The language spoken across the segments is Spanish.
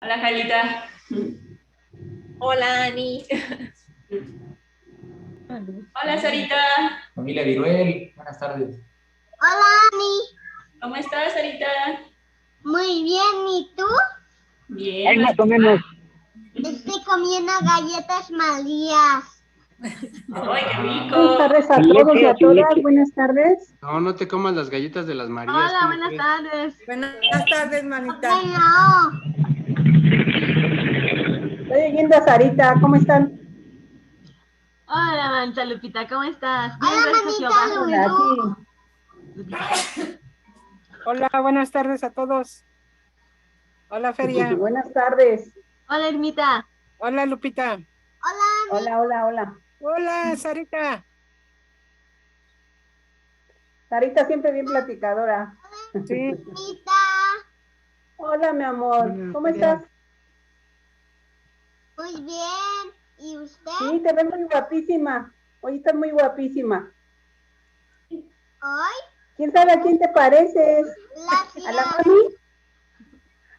Hola, Jalita. Hola, Ani. Hola, Sarita. Familia Viruel, buenas tardes. Hola, Ani. ¿Cómo estás, Sarita? Muy bien, ¿y tú? Bien. Hay más o menos. Estoy comiendo galletas Marías. ¡Ay, qué Buenas rico! tardes a todos y a todas. Buenas tardes. No, no te comas las galletas de las Marías. Hola, ¿cómo buenas crees? tardes. Buenas tardes, manita. No. Estoy oyendo a Sarita. ¿Cómo están? Hola, Mancha Lupita, ¿cómo estás? Bien, Hola, gracias, manita Jehová. Hola, Lulú. aquí. Hola, buenas tardes a todos. Hola, Feria. Buenas tardes. Hola, Ermita. Hola, Lupita. Hola, hola, hola. Hola, Sarita. Sarita siempre bien platicadora. Sí. Manita. Hola, mi amor. ¿Cómo estás? Muy bien. ¿Y usted? Sí, te ves muy guapísima. Hoy estás muy guapísima. Hoy. ¿Quién sabe a quién te pareces? ¿A la Gracias. mami?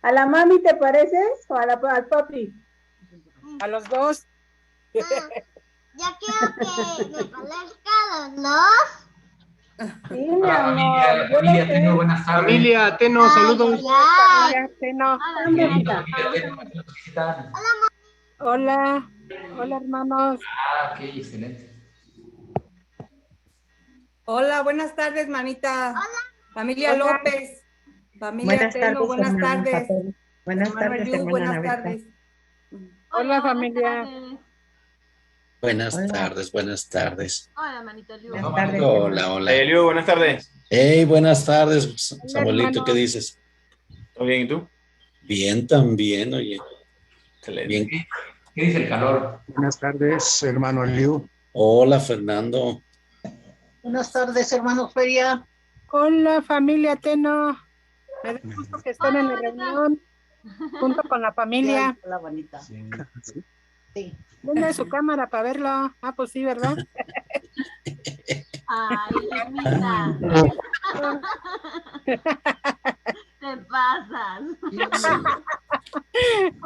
¿A la mami te pareces o al papi? A los dos. Yo quiero que me parezca a los dos. Sí, mi Hola, amor. familia, Yo lo familia sé. Teno, buenas tardes. Familia, Teno, saludos. Ay, Hola, Teno. Hola, Qué lindo, Ermita. familia Teno, aquí nos visitan. Hola. Hola, hermanos. Ah, ok, excelente. Hola, buenas tardes, manita. Familia Hola. López. Familia Buenas Teno, tardes, buenas hermanos, a tardes. todos. Buenas Hermano tardes, Eliu, hermana buenas Anabelta. tardes. Hola, buenas familia. tardes. Buenas Hola. tardes, buenas tardes. Hola, manito Liu. Buenas tardes, Hola, hermano. hola. Elio, buenas tardes. Hey, buenas tardes, Hola, Samuelito, ¿qué hermanos. dices? ¿Todo bien y tú? Bien también, oye. Excelente. Bien. ¿Qué dice el calor? Buenas tardes, hermano Liu. Hola, Fernando. Buenas tardes, hermano Feria. Hola, familia Teno. Me da gusto que estén Hola, en la bonita. reunión junto con la familia. Hola, bonita. Sí. ¿Dónde es su cámara para verlo? Ah, pues sí, ¿verdad? Ay, Ermita. Te pasas.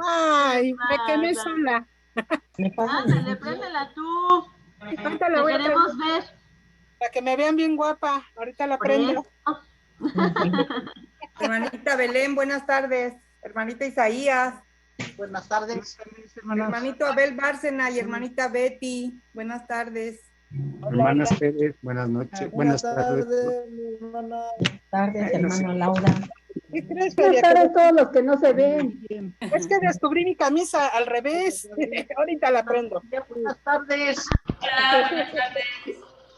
Ay, me quemé Pasa. sola. Me pasa Ándale, préndela tú. Ahorita la Te voy a queremos prender ver. para que me vean bien guapa. Ahorita la Por prendo. eso. Hermanita Belén, buenas tardes. Hermanita Isaías. Buenas tardes. Hermanito Abel Bárcena y hermanita Betty. Buenas tardes. Hermanas Pérez, buenas noches, buenas tardes. Buenas tardes, hermano Laura. ¿Qué crees, Buenas Feria? tardes a todos los que no se ven. Es que descubrí mi camisa al revés. Ahorita la prendo. Buenas tardes. Hola, buenas tardes.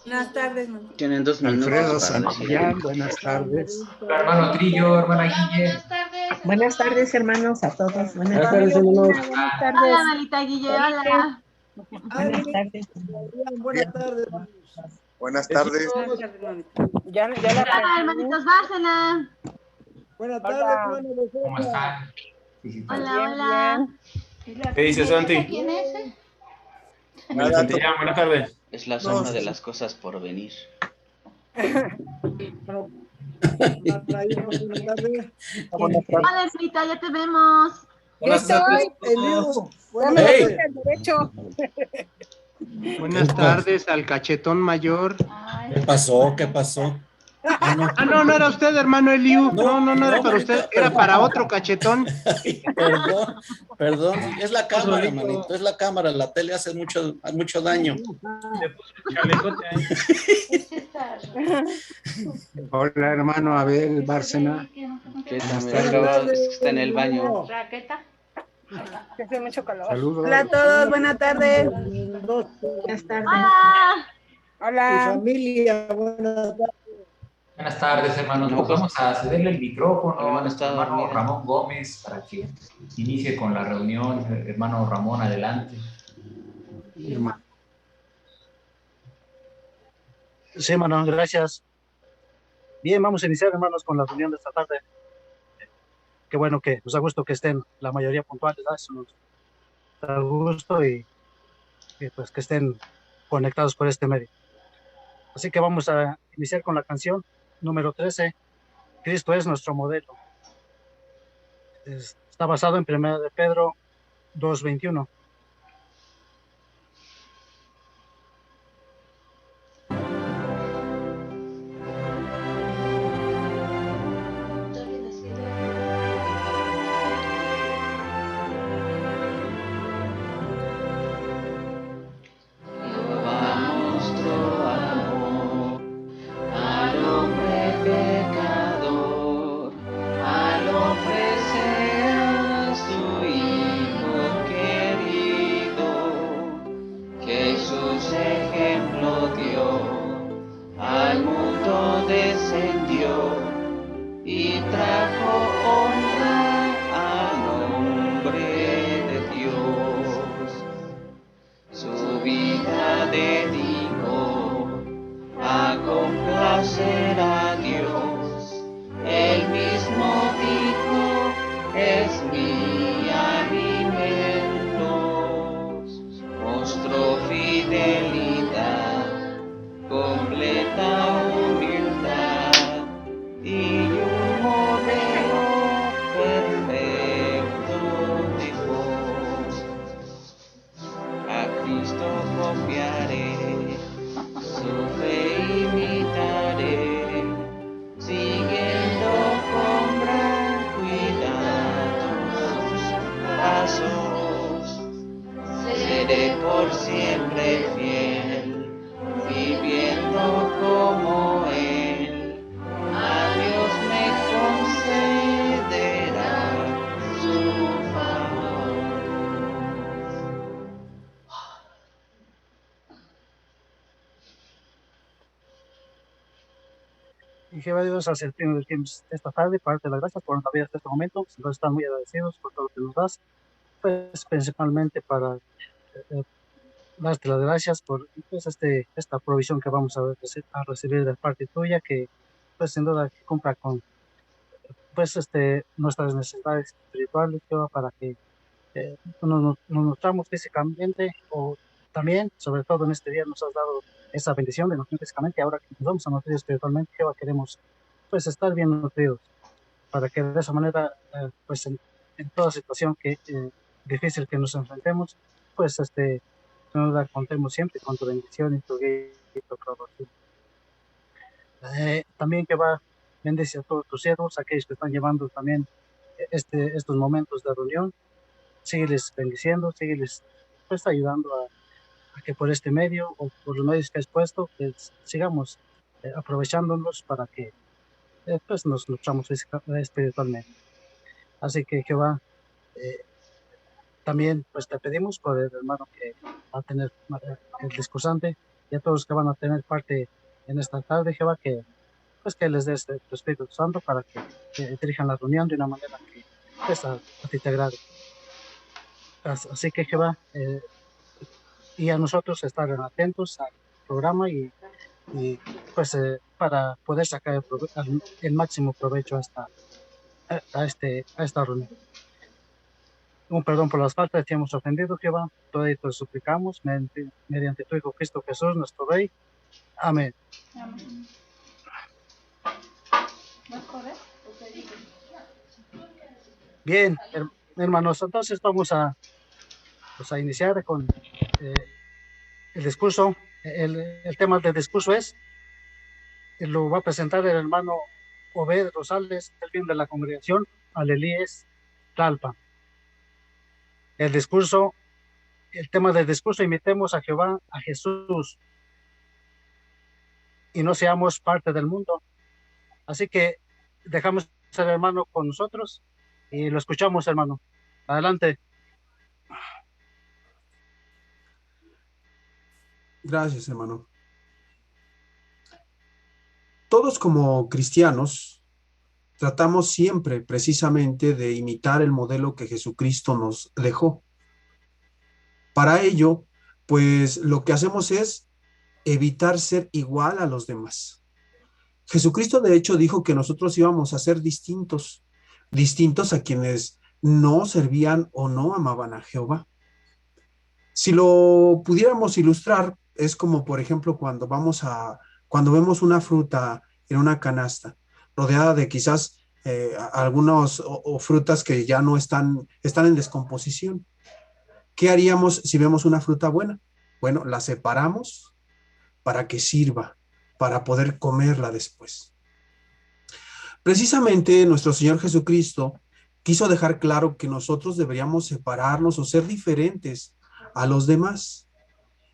Buenas tardes, manita. Tienen 2 minutos Alfredo para decir. Santillán, buenas tardes. Hola, hermano Trillo, hermana Guille. Buenas tardes, hermanos, a todos. Buenas Familia tardes. Luna, buenas tardes. Hola, Melita Guille. Hola. Buenas tardes. Buenas tardes. Buenas tardes, hermanita. Ya la Hola, prendí. hermanitos Bárcena. Buenas Hola. ¿Cómo están? Visitando. Hola, Bien, hola. bien. ¿Qué dice Santi? ¿Quién es ese? Miguel Santillán, buenas tardes. Es la sombra de las cosas por venir. Hola, Ermita, ya te vemos. Buenas ¿Listo? tardes a todos. Ya me lo Hey. puse al derecho. Buenas tardes al cachetón mayor. ¿Qué pasó? ¿Qué pasó? Ah, no. Ah, no, no era usted, hermano Eliu. No, No era no, para manito, usted, era perdón. para otro cachetón. Ay, perdón. Es la cámara, manito, es la cámara. La tele hace mucho daño. Le puso el chalecote ahí. Hola, hermano Abel Bárcena. ¿Qué Buenas tal? tardes. Acaba, es que está en el baño. Que hace mucho calor. Saludos. Hola a todos, buenas tardes. Buenas tardes. Hola. Hola. Familia, buenas tardes. Buenas tardes, hermanos. No, Pues pues, vamos a cederle el micrófono hermano a nuestro está hermano dormida. Ramón Gómez para que inicie con la reunión. Hermano Ramón, adelante. Sí, hermano, gracias. Bien, vamos a iniciar, hermanos, con la reunión de esta tarde. Qué bueno que nos da gusto que estén la mayoría puntuales, ¿verdad? Eso nos da gusto y pues que estén conectados por este medio. Así que vamos a iniciar con la canción número 13. Cristo es nuestro modelo. Está basado en 1 de Pedro 2:21. Al hombre pecador, al ofrecer a su Hijo querido, Jesús ejemplo dio, al mundo descendió y trajo honra al nombre de Dios. Su vida dedicó a complacer a Dios. Él mismo dijo, es mi alimento. Mostró fidelidad, completa humildad y un modelo perfecto dejó. A Cristo confiaré, su fe imitaré, siguiendo con gran cuidado sus pasos. Seré por siempre fiel, viviendo como Él. A Dios me concederá su favor. Y Jehová Dios, hacia el fin del tiempo esta tarde, para darte las gracias por nuestra vida hasta este momento. Nos están muy agradecidos por todo lo que nos das, pues principalmente para darte las gracias por pues, esta provisión que vamos a recibir de parte tuya, que pues sin duda que cumpla con pues nuestras necesidades espirituales, Jehová, para que nos nutramos físicamente, o también, sobre todo en este día, nos has dado esa bendición de nutrir físicamente. Ahora que nos vamos a nutrir espiritualmente, Jehová, queremos pues estar bien nutridos, para que de esa manera, pues en toda situación difícil que nos enfrentemos, pues nos contemos siempre con tu bendición y tu guía y tu aprobación. También que va, bendice a todos tus siervos, aquellos que están llevando también estos momentos de reunión. Sígueles bendiciendo, sígueles pues ayudando a que por este medio o por los medios que has puesto, pues, sigamos aprovechándolos para que pues nos luchamos espiritualmente. Así que Jehová, también pues te pedimos por el hermano que va a tener el discursante y a todos los que van a tener parte en esta tarde, Jehová, que pues que les des tu Espíritu Santo para que dirijan la reunión de una manera que pues, a ti te agrade. Así que Jehová, y a nosotros estar atentos al programa y pues para poder sacar el máximo provecho a esta reunión. Un perdón por las faltas que hemos ofendido, Jehová. Todo esto suplicamos mediante tu Hijo Cristo Jesús, nuestro Rey. Amén. Amén. Bien, hermanos, entonces vamos a iniciar con el discurso. El tema del discurso lo va a presentar el hermano Obed Rosales, el fin de la congregación, Alelíes Tlalpan. El tema del discurso: imitemos a Jehová, a Jesús, y no seamos parte del mundo. Así que dejamos al hermano con nosotros y lo escuchamos, hermano. Adelante. Gracias, hermano. Todos como cristianos tratamos siempre precisamente de imitar el modelo que Jesucristo nos dejó. Para ello, pues lo que hacemos es evitar ser igual a los demás. Jesucristo de hecho dijo que nosotros íbamos a ser distintos a quienes no servían o no amaban a Jehová. Si lo pudiéramos ilustrar, es como por ejemplo cuando vemos una fruta en una canasta rodeada de quizás algunos o frutas que ya no están en descomposición. ¿Qué haríamos si vemos una fruta buena? Bueno, la separamos para que sirva, para poder comerla después. Precisamente nuestro Señor Jesucristo quiso dejar claro que nosotros deberíamos separarnos o ser diferentes a los demás.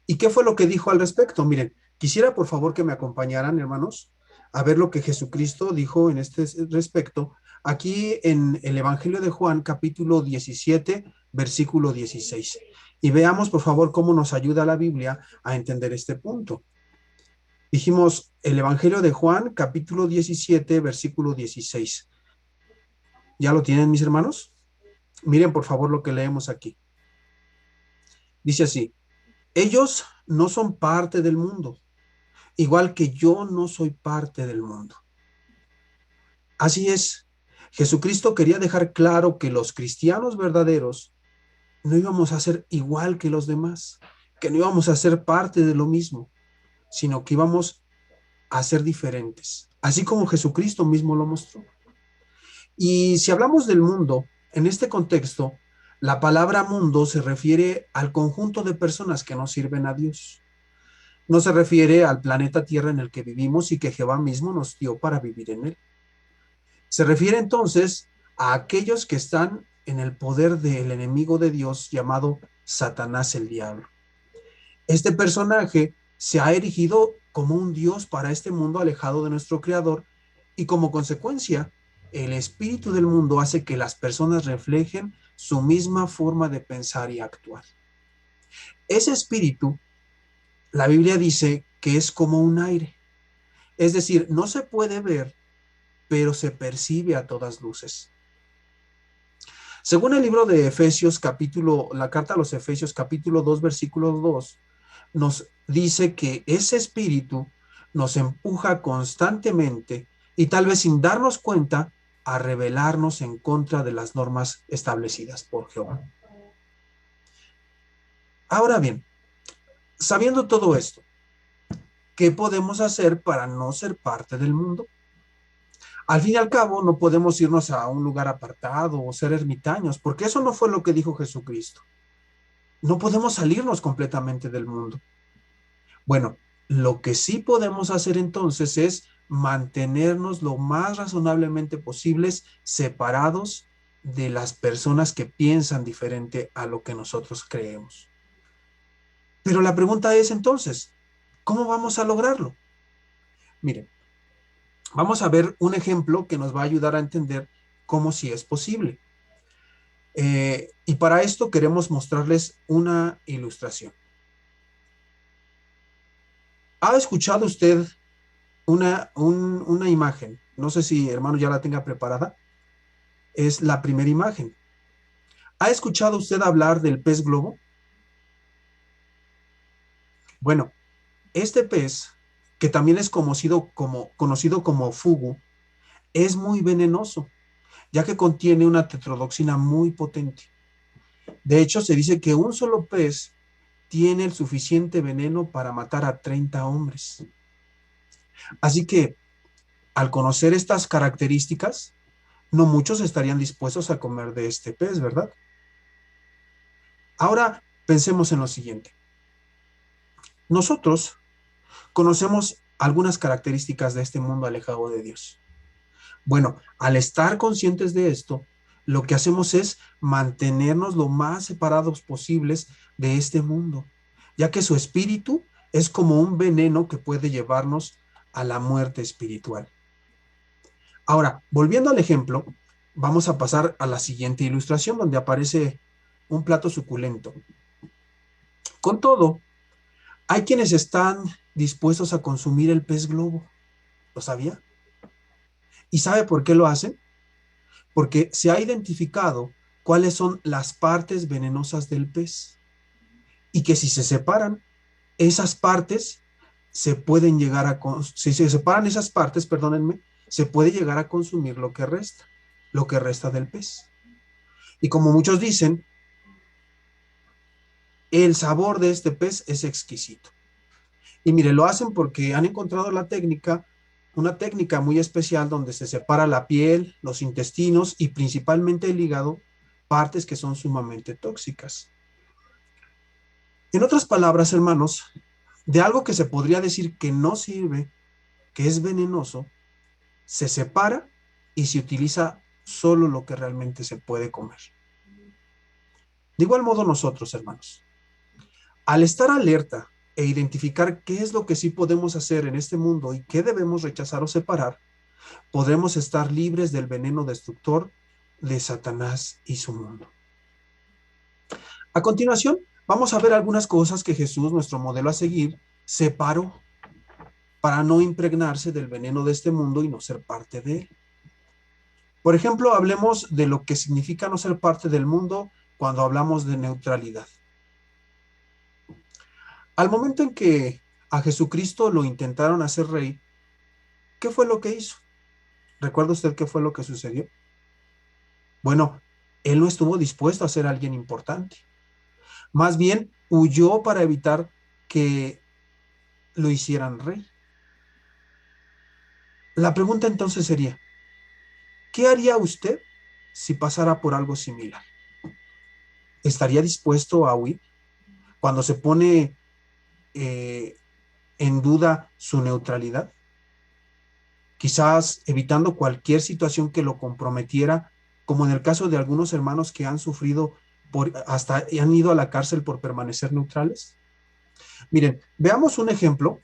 ¿Y qué fue lo que dijo al respecto? Miren, quisiera por favor que me acompañaran, hermanos, a ver lo que Jesucristo dijo en este respecto, aquí en el Evangelio de Juan, capítulo 17, versículo 16. Y veamos, por favor, cómo nos ayuda la Biblia a entender este punto. Dijimos, el Evangelio de Juan, capítulo 17, versículo 16. ¿Ya lo tienen, mis hermanos? Miren, por favor, lo que leemos aquí. Dice así: ellos no son parte del mundo, igual que yo no soy parte del mundo. Así es, Jesucristo quería dejar claro que los cristianos verdaderos no íbamos a ser igual que los demás, que no íbamos a ser parte de lo mismo, sino que íbamos a ser diferentes, así como Jesucristo mismo lo mostró. Y si hablamos del mundo, en este contexto, la palabra mundo se refiere al conjunto de personas que no sirven a Dios. No se refiere al planeta Tierra en el que vivimos y que Jehová mismo nos dio para vivir en él. Se refiere entonces a aquellos que están en el poder del enemigo de Dios llamado Satanás el diablo. Este personaje se ha erigido como un Dios para este mundo alejado de nuestro Creador y como consecuencia, el espíritu del mundo hace que las personas reflejen su misma forma de pensar y actuar. Ese espíritu, la Biblia dice que es como un aire, es decir, no se puede ver, pero se percibe a todas luces. Según el libro de Efesios, la carta a los Efesios, capítulo 2, versículo 2, nos dice que ese espíritu nos empuja constantemente y tal vez sin darnos cuenta a rebelarnos en contra de las normas establecidas por Jehová. Ahora bien, sabiendo todo esto, ¿qué podemos hacer para no ser parte del mundo? Al fin y al cabo, no podemos irnos a un lugar apartado o ser ermitaños, porque eso no fue lo que dijo Jesucristo. No podemos salirnos completamente del mundo. Bueno, lo que sí podemos hacer entonces es mantenernos lo más razonablemente posibles separados de las personas que piensan diferente a lo que nosotros creemos. Pero la pregunta es entonces, ¿cómo vamos a lograrlo? Miren, vamos a ver un ejemplo que nos va a ayudar a entender cómo sí es posible. Y para esto queremos mostrarles una ilustración. ¿Ha escuchado usted una imagen? No sé si, hermano, ya la tenga preparada. Es la primera imagen. ¿Ha escuchado usted hablar del pez globo? Bueno, este pez, que también es conocido como fugu, es muy venenoso, ya que contiene una tetrodotoxina muy potente. De hecho, se dice que un solo pez tiene el suficiente veneno para matar a 30 hombres. Así que, al conocer estas características, no muchos estarían dispuestos a comer de este pez, ¿verdad? Ahora, pensemos en lo siguiente. Nosotros conocemos algunas características de este mundo alejado de Dios. Bueno, al estar conscientes de esto, lo que hacemos es mantenernos lo más separados posibles de este mundo, ya que su espíritu es como un veneno que puede llevarnos a la muerte espiritual. Ahora, volviendo al ejemplo, vamos a pasar a la siguiente ilustración donde aparece un plato suculento. Con todo, hay quienes están dispuestos a consumir el pez globo. ¿Lo sabía? ¿Y sabe por qué lo hacen? Porque se ha identificado cuáles son las partes venenosas del pez y que si se separan, esas partes se pueden llegar a... Si se separan esas partes, perdónenme, se puede llegar a consumir lo que resta del pez. Y como muchos dicen, el sabor de este pez es exquisito. Y mire, lo hacen porque han encontrado la técnica una técnica muy especial donde se separa la piel, los intestinos y principalmente el hígado, partes que son sumamente tóxicas. En otras palabras, hermanos, de algo que se podría decir que no sirve, que es venenoso, se separa y se utiliza solo lo que realmente se puede comer. De igual modo nosotros, hermanos, al estar alerta e identificar qué es lo que sí podemos hacer en este mundo y qué debemos rechazar o separar, podremos estar libres del veneno destructor de Satanás y su mundo. A continuación, vamos a ver algunas cosas que Jesús, nuestro modelo a seguir, separó para no impregnarse del veneno de este mundo y no ser parte de él. Por ejemplo, hablemos de lo que significa no ser parte del mundo cuando hablamos de neutralidad. Al momento en que a Jesucristo lo intentaron hacer rey, ¿qué fue lo que hizo? ¿Recuerda usted qué fue lo que sucedió? Bueno, él no estuvo dispuesto a ser alguien importante. Más bien, huyó para evitar que lo hicieran rey. La pregunta entonces sería, ¿qué haría usted si pasara por algo similar? ¿Estaría dispuesto a huir? Cuando se pone en duda su neutralidad, quizás evitando cualquier situación que lo comprometiera, como en el caso de algunos hermanos que han sufrido hasta han ido a la cárcel por permanecer neutrales. Miren, veamos un ejemplo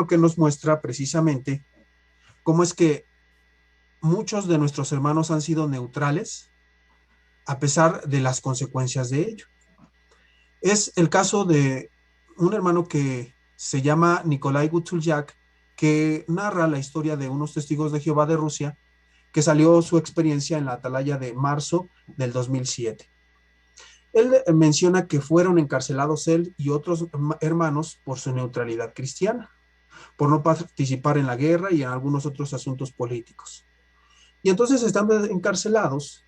que nos muestra precisamente cómo es que muchos de nuestros hermanos han sido neutrales a pesar de las consecuencias de ello. Es el caso de un hermano que se llama Nikolai Gutsuljak, que narra la historia de unos testigos de Jehová de Rusia, que salió su experiencia en la atalaya de marzo del 2007. Él menciona que fueron encarcelados él y otros hermanos por su neutralidad cristiana, por no participar en la guerra y en algunos otros asuntos políticos. Y entonces, estando encarcelados,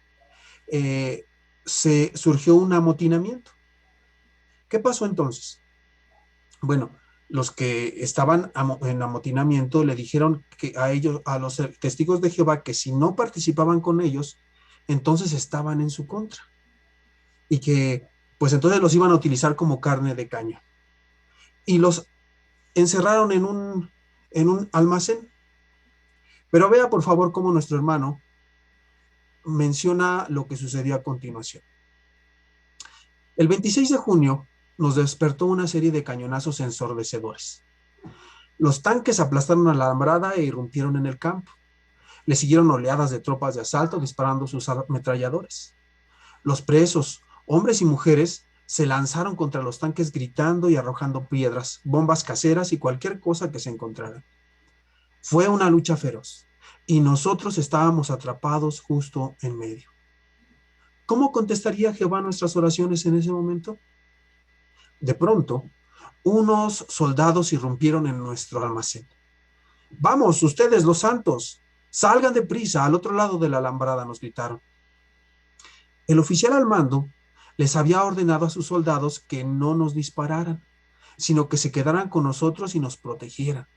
surgió un amotinamiento. ¿Qué pasó entonces? Bueno, los que estaban en amotinamiento le dijeron que a ellos, a los testigos de Jehová, que si no participaban con ellos, entonces estaban en su contra. Y que, pues entonces los iban a utilizar como carne de caña. Y los encerraron en un almacén. Pero vea, por favor, cómo nuestro hermano menciona lo que sucedió a continuación. El 26 de junio nos despertó una serie de cañonazos ensordecedores. Los tanques aplastaron a la alambrada e irrumpieron en el campo. Le siguieron oleadas de tropas de asalto disparando sus ametralladores. Los presos, hombres y mujeres, se lanzaron contra los tanques gritando y arrojando piedras, bombas caseras y cualquier cosa que se encontrara. Fue una lucha feroz y nosotros estábamos atrapados justo en medio. ¿Cómo contestaría Jehová nuestras oraciones en ese momento? De pronto, unos soldados irrumpieron en nuestro almacén. «Vamos, ustedes los santos, salgan deprisa al otro lado de la alambrada», nos gritaron. El oficial al mando les había ordenado a sus soldados que no nos dispararan, sino que se quedaran con nosotros y nos protegieran.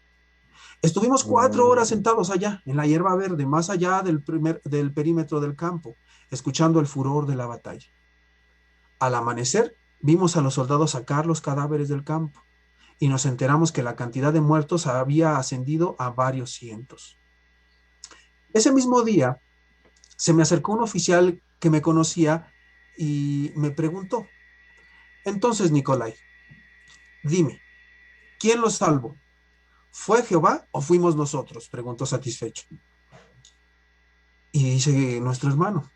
Estuvimos 4 horas sentados allá, en la hierba verde, más allá del perímetro del campo, escuchando el furor de la batalla. Al amanecer, vimos a los soldados sacar los cadáveres del campo y nos enteramos que la cantidad de muertos había ascendido a varios cientos. Ese mismo día, se me acercó un oficial que me conocía y me preguntó: «Entonces, Nikolai, dime, ¿quién los salvó? ¿Fue Jehová o fuimos nosotros?», preguntó satisfecho. Y dice nuestro hermano: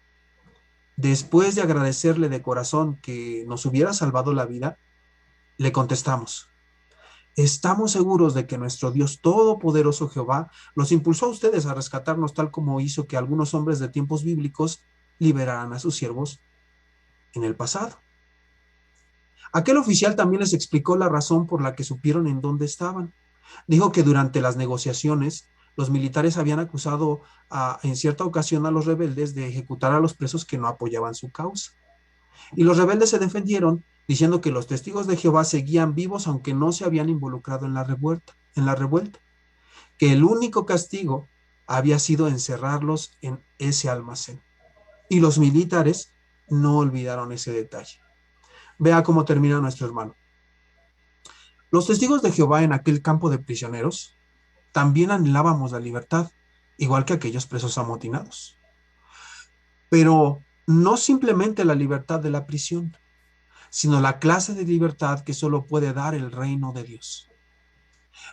después de agradecerle de corazón que nos hubiera salvado la vida, le contestamos: estamos seguros de que nuestro Dios Todopoderoso Jehová los impulsó a ustedes a rescatarnos, tal como hizo que algunos hombres de tiempos bíblicos liberaran a sus siervos en el pasado. Aquel oficial también les explicó la razón por la que supieron en dónde estaban. Dijo que durante las negociaciones los militares habían acusado en cierta ocasión a los rebeldes de ejecutar a los presos que no apoyaban su causa. Y los rebeldes se defendieron diciendo que los testigos de Jehová seguían vivos aunque no se habían involucrado en la revuelta. que el único castigo había sido encerrarlos en ese almacén. Y los militares no olvidaron ese detalle. Vea cómo termina nuestro hermano. Los testigos de Jehová en aquel campo de prisioneros también anhelábamos la libertad, igual que aquellos presos amotinados. Pero no simplemente la libertad de la prisión, sino la clase de libertad que solo puede dar el reino de Dios.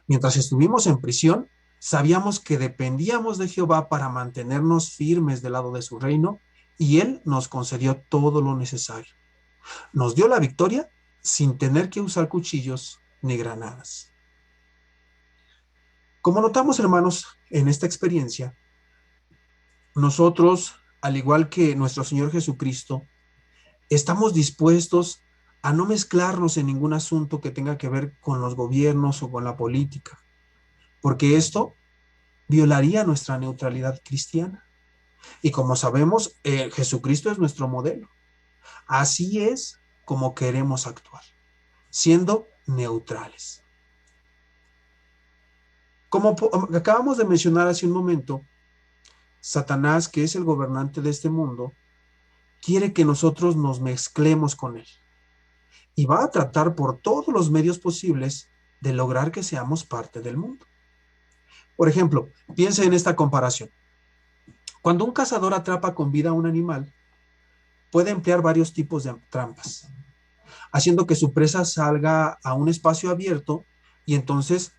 Mientras estuvimos en prisión, sabíamos que dependíamos de Jehová para mantenernos firmes del lado de su reino, y Él nos concedió todo lo necesario. Nos dio la victoria sin tener que usar cuchillos ni granadas. Como notamos, hermanos, en esta experiencia, nosotros, al igual que nuestro Señor Jesucristo, estamos dispuestos a no mezclarnos en ningún asunto que tenga que ver con los gobiernos o con la política, porque esto violaría nuestra neutralidad cristiana. Y como sabemos, Jesucristo es nuestro modelo. Así es como queremos actuar, siendo neutrales. Como acabamos de mencionar hace un momento, Satanás, que es el gobernante de este mundo, quiere que nosotros nos mezclemos con él. Y va a tratar por todos los medios posibles de lograr que seamos parte del mundo. Por ejemplo, piense en esta comparación. Cuando un cazador atrapa con vida a un animal, puede emplear varios tipos de trampas, haciendo que su presa salga a un espacio abierto y entonces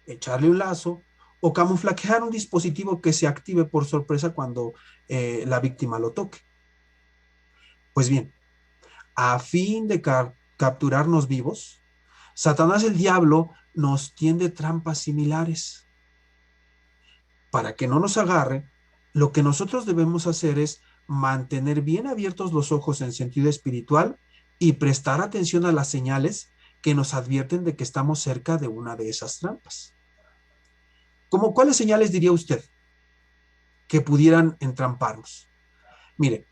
echarle un lazo o camuflajear un dispositivo que se active por sorpresa cuando la víctima lo toque. Pues bien, a fin de capturarnos vivos, Satanás el diablo nos tiende trampas similares. Para que no nos agarre, lo que nosotros debemos hacer es mantener bien abiertos los ojos en sentido espiritual y prestar atención a las señales que nos advierten de que estamos cerca de una de esas trampas. ¿Cómo cuáles señales diría usted que pudieran entramparnos? Mire,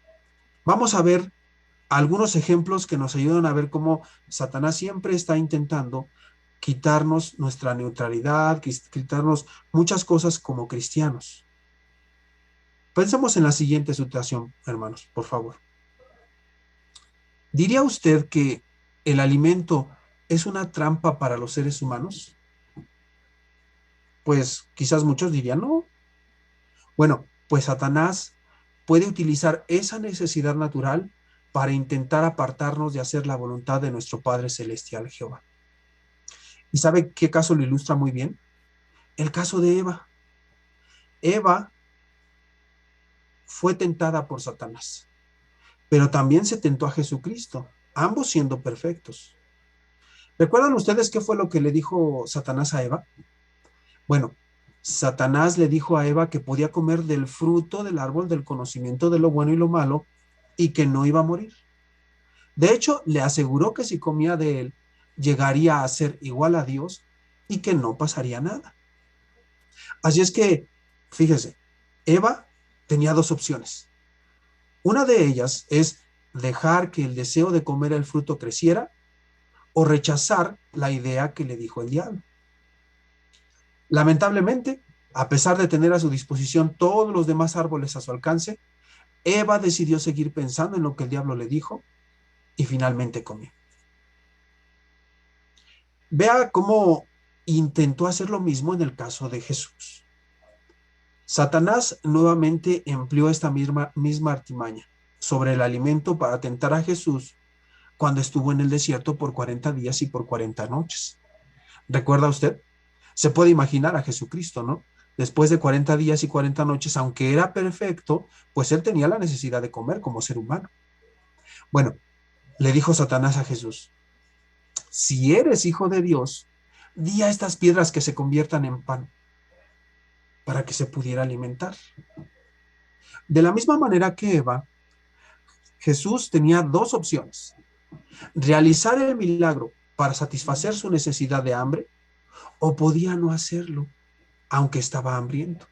vamos a ver algunos ejemplos que nos ayudan a ver cómo Satanás siempre está intentando quitarnos nuestra neutralidad, quitarnos muchas cosas como cristianos. Pensemos en la siguiente situación, hermanos, por favor. ¿Diría usted que el alimento es una trampa para los seres humanos? Pues quizás muchos dirían no. Bueno, pues Satanás puede utilizar esa necesidad natural para intentar apartarnos de hacer la voluntad de nuestro Padre Celestial, Jehová. ¿Y sabe qué caso lo ilustra muy bien? El caso de Eva. Eva fue tentada por Satanás, pero también se tentó a Jesucristo, ambos siendo perfectos. ¿Recuerdan ustedes qué fue lo que le dijo Satanás a Eva? Bueno, Satanás le dijo a Eva que podía comer del fruto del árbol del conocimiento de lo bueno y lo malo y que no iba a morir. De hecho, le aseguró que si comía de él, llegaría a ser igual a Dios y que no pasaría nada. Así es que, fíjese, Eva tenía dos opciones. Una de ellas es dejar que el deseo de comer el fruto creciera o rechazar la idea que le dijo el diablo. Lamentablemente, a pesar de tener a su disposición todos los demás árboles a su alcance, Eva decidió seguir pensando en lo que el diablo le dijo y finalmente comió. Vea cómo intentó hacer lo mismo en el caso de Jesús. Satanás nuevamente empleó esta misma artimaña sobre el alimento para tentar a Jesús cuando estuvo en el desierto por 40 días y por 40 noches. ¿Recuerda usted? Se puede imaginar a Jesucristo, ¿no? Después de 40 días y 40 noches, aunque era perfecto, pues él tenía la necesidad de comer como ser humano. Bueno, le dijo Satanás a Jesús, si eres hijo de Dios, di a estas piedras que se conviertan en pan, para que se pudiera alimentar. De la misma manera que Eva, Jesús tenía dos opciones: realizar el milagro para satisfacer su necesidad de hambre, o podía no hacerlo, aunque estaba hambriento.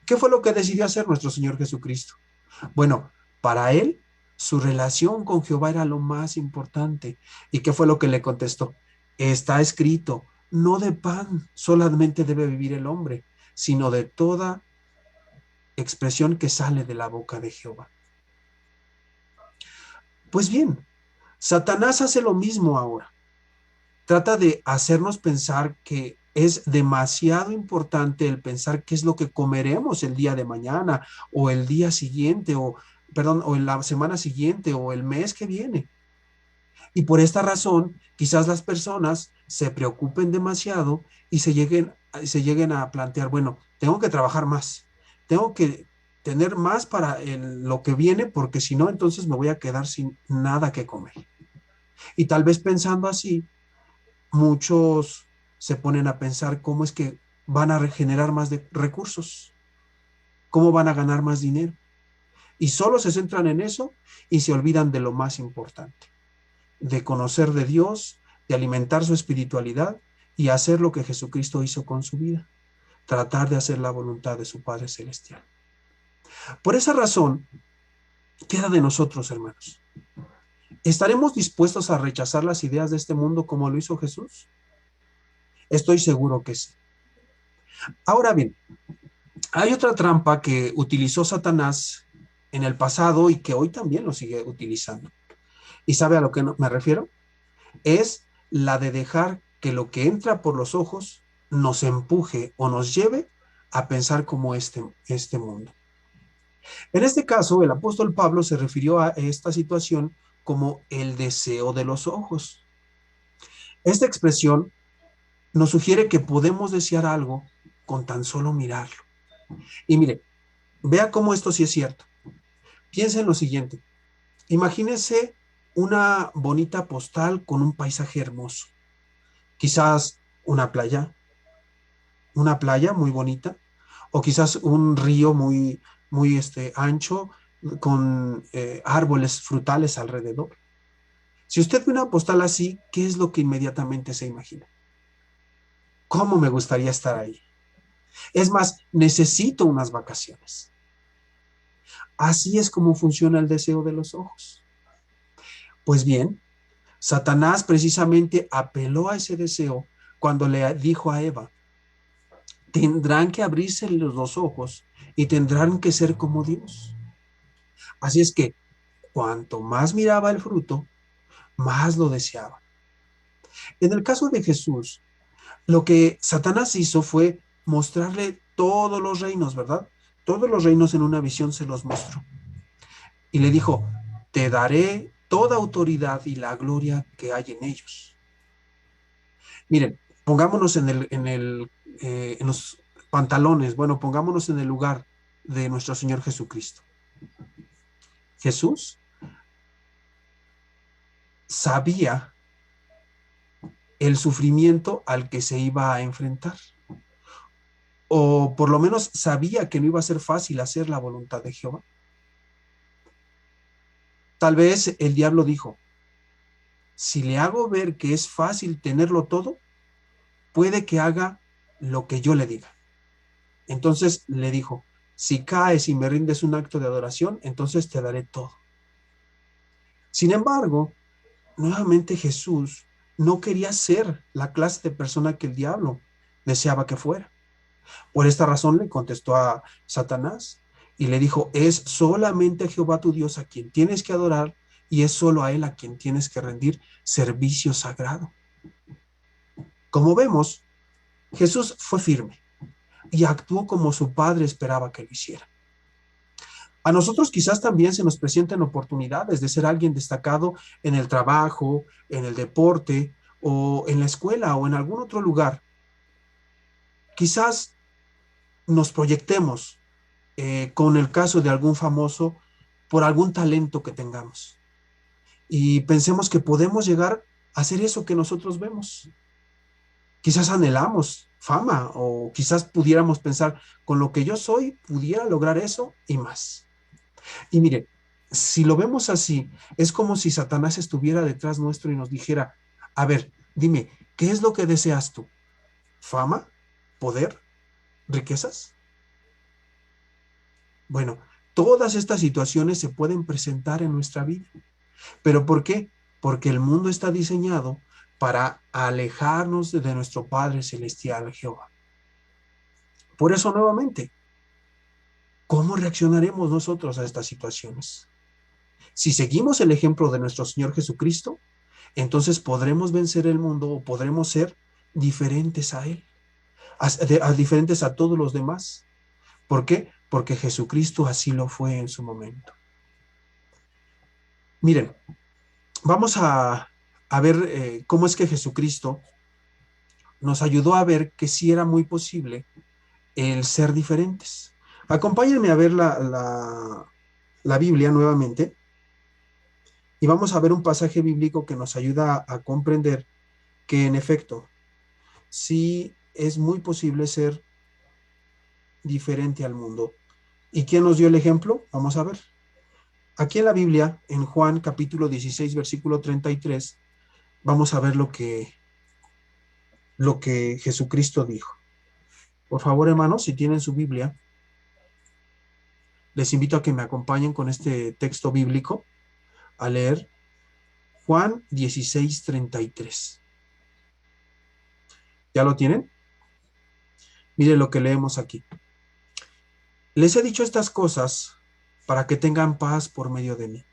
¿Qué fue lo que decidió hacer nuestro Señor Jesucristo? Bueno, para él, su relación con Jehová era lo más importante. ¿Y qué fue lo que le contestó? Está escrito, no de pan solamente debe vivir el hombre, sino de toda expresión que sale de la boca de Jehová. Pues bien, Satanás hace lo mismo ahora. Trata de hacernos pensar que es demasiado importante el pensar qué es lo que comeremos el día de mañana, o el día siguiente, o en la semana siguiente, o el mes que viene. Y por esta razón, quizás las personas se preocupen demasiado y se lleguen a plantear, bueno, tengo que trabajar más, tengo que tener más para lo que viene, porque si no, entonces me voy a quedar sin nada que comer. Y tal vez pensando así, muchos se ponen a pensar cómo es que van a generar más recursos, cómo van a ganar más dinero. Y solo se centran en eso y se olvidan de lo más importante, de conocer de Dios, de alimentar su espiritualidad y hacer lo que Jesucristo hizo con su vida, tratar de hacer la voluntad de su Padre Celestial. Por esa razón, queda de nosotros, hermanos. ¿Estaremos dispuestos a rechazar las ideas de este mundo como lo hizo Jesús? Estoy seguro que sí. Ahora bien, hay otra trampa que utilizó Satanás en el pasado y que hoy también lo sigue utilizando. ¿Y sabe a lo que me refiero? Es la de dejar que lo que entra por los ojos nos empuje o nos lleve a pensar como este mundo. En este caso, el apóstol Pablo se refirió a esta situación como el deseo de los ojos. Esta expresión nos sugiere que podemos desear algo con tan solo mirarlo. Y mire, vea cómo esto sí es cierto. Piensa en lo siguiente. Imagínese una bonita postal con un paisaje hermoso. Quizás una playa muy bonita, o quizás un río muy ancho con árboles frutales alrededor. Si usted ve una postal así, ¿qué es lo que inmediatamente se imagina? ¿Cómo me gustaría estar ahí? Es más, necesito unas vacaciones. Así es como funciona el deseo de los ojos. Pues bien, Satanás precisamente apeló a ese deseo cuando le dijo a Eva, tendrán que abrirse los ojos y tendrán que ser como Dios. Así es que, cuanto más miraba el fruto, más lo deseaba. En el caso de Jesús, lo que Satanás hizo fue mostrarle todos los reinos, ¿verdad? Todos los reinos en una visión se los mostró. Y le dijo, te daré toda autoridad y la gloria que hay en ellos. Miren, pongámonos en los pantalones, pongámonos en el lugar de nuestro Señor Jesucristo. Jesús sabía el sufrimiento al que se iba a enfrentar, o por lo menos sabía que no iba a ser fácil hacer la voluntad de Jehová. Tal vez el diablo dijo, si le hago ver que es fácil tenerlo todo, puede que haga lo que yo le diga. Entonces le dijo, si caes y me rindes un acto de adoración, entonces te daré todo. Sin embargo, nuevamente Jesús no quería ser la clase de persona que el diablo deseaba que fuera. Por esta razón le contestó a Satanás y le dijo, es solamente a Jehová tu Dios a quien tienes que adorar y es solo a él a quien tienes que rendir servicio sagrado. Como vemos, Jesús fue firme y actuó como su Padre esperaba que lo hiciera. A nosotros quizás también se nos presenten oportunidades de ser alguien destacado en el trabajo, en el deporte, o en la escuela, o en algún otro lugar. Quizás nos proyectemos con el caso de algún famoso por algún talento que tengamos. Y pensemos que podemos llegar a hacer eso que nosotros vemos. Quizás anhelamos fama, o quizás pudiéramos pensar, con lo que yo soy, pudiera lograr eso y más. Y mire, si lo vemos así, es como si Satanás estuviera detrás nuestro y nos dijera, a ver, dime, ¿qué es lo que deseas tú? ¿Fama? ¿Poder? ¿Riquezas? Bueno, todas estas situaciones se pueden presentar en nuestra vida. ¿Pero por qué? Porque el mundo está diseñado para alejarnos de nuestro Padre Celestial, Jehová. Por eso, nuevamente, ¿cómo reaccionaremos nosotros a estas situaciones? Si seguimos el ejemplo de nuestro Señor Jesucristo, entonces podremos vencer el mundo o podremos ser diferentes a Él, diferentes a todos los demás. ¿Por qué? Porque Jesucristo así lo fue en su momento. Miren, vamos a ver cómo es que Jesucristo nos ayudó a ver que sí era muy posible el ser diferentes. Acompáñenme a ver la Biblia nuevamente y vamos a ver un pasaje bíblico que nos ayuda a comprender que en efecto sí es muy posible ser diferente al mundo. ¿Y quién nos dio el ejemplo? Vamos a ver. Aquí en la Biblia, en Juan capítulo 16, versículo 33, vamos a ver lo que Jesucristo dijo. Por favor, hermanos, si tienen su Biblia, les invito a que me acompañen con este texto bíblico a leer Juan 16, 33. ¿Ya lo tienen? Miren lo que leemos aquí. Les he dicho estas cosas para que tengan paz por medio de mí.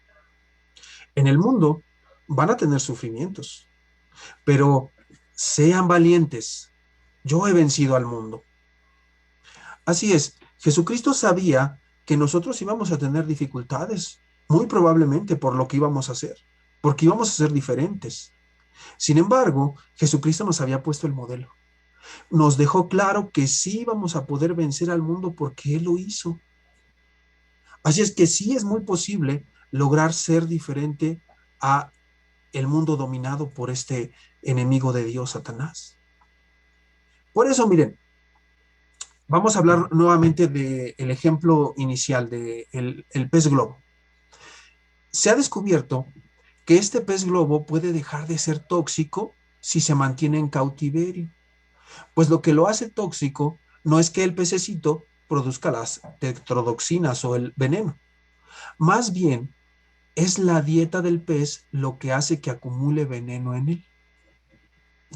En el mundo van a tener sufrimientos, pero sean valientes. Yo he vencido al mundo. Así es, Jesucristo sabía que nosotros íbamos a tener dificultades, muy probablemente por lo que íbamos a hacer, porque íbamos a ser diferentes. Sin embargo, Jesucristo nos había puesto el modelo. Nos dejó claro que sí íbamos a poder vencer al mundo porque Él lo hizo. Así es que sí es muy posible lograr ser diferente a el mundo dominado por este enemigo de Dios, Satanás. Por eso, miren, vamos a hablar nuevamente del ejemplo inicial del pez globo. Se ha descubierto que este pez globo puede dejar de ser tóxico si se mantiene en cautiverio. Pues lo que lo hace tóxico no es que el pececito produzca las tetrodoxinas o el veneno. Más bien, es la dieta del pez lo que hace que acumule veneno en él.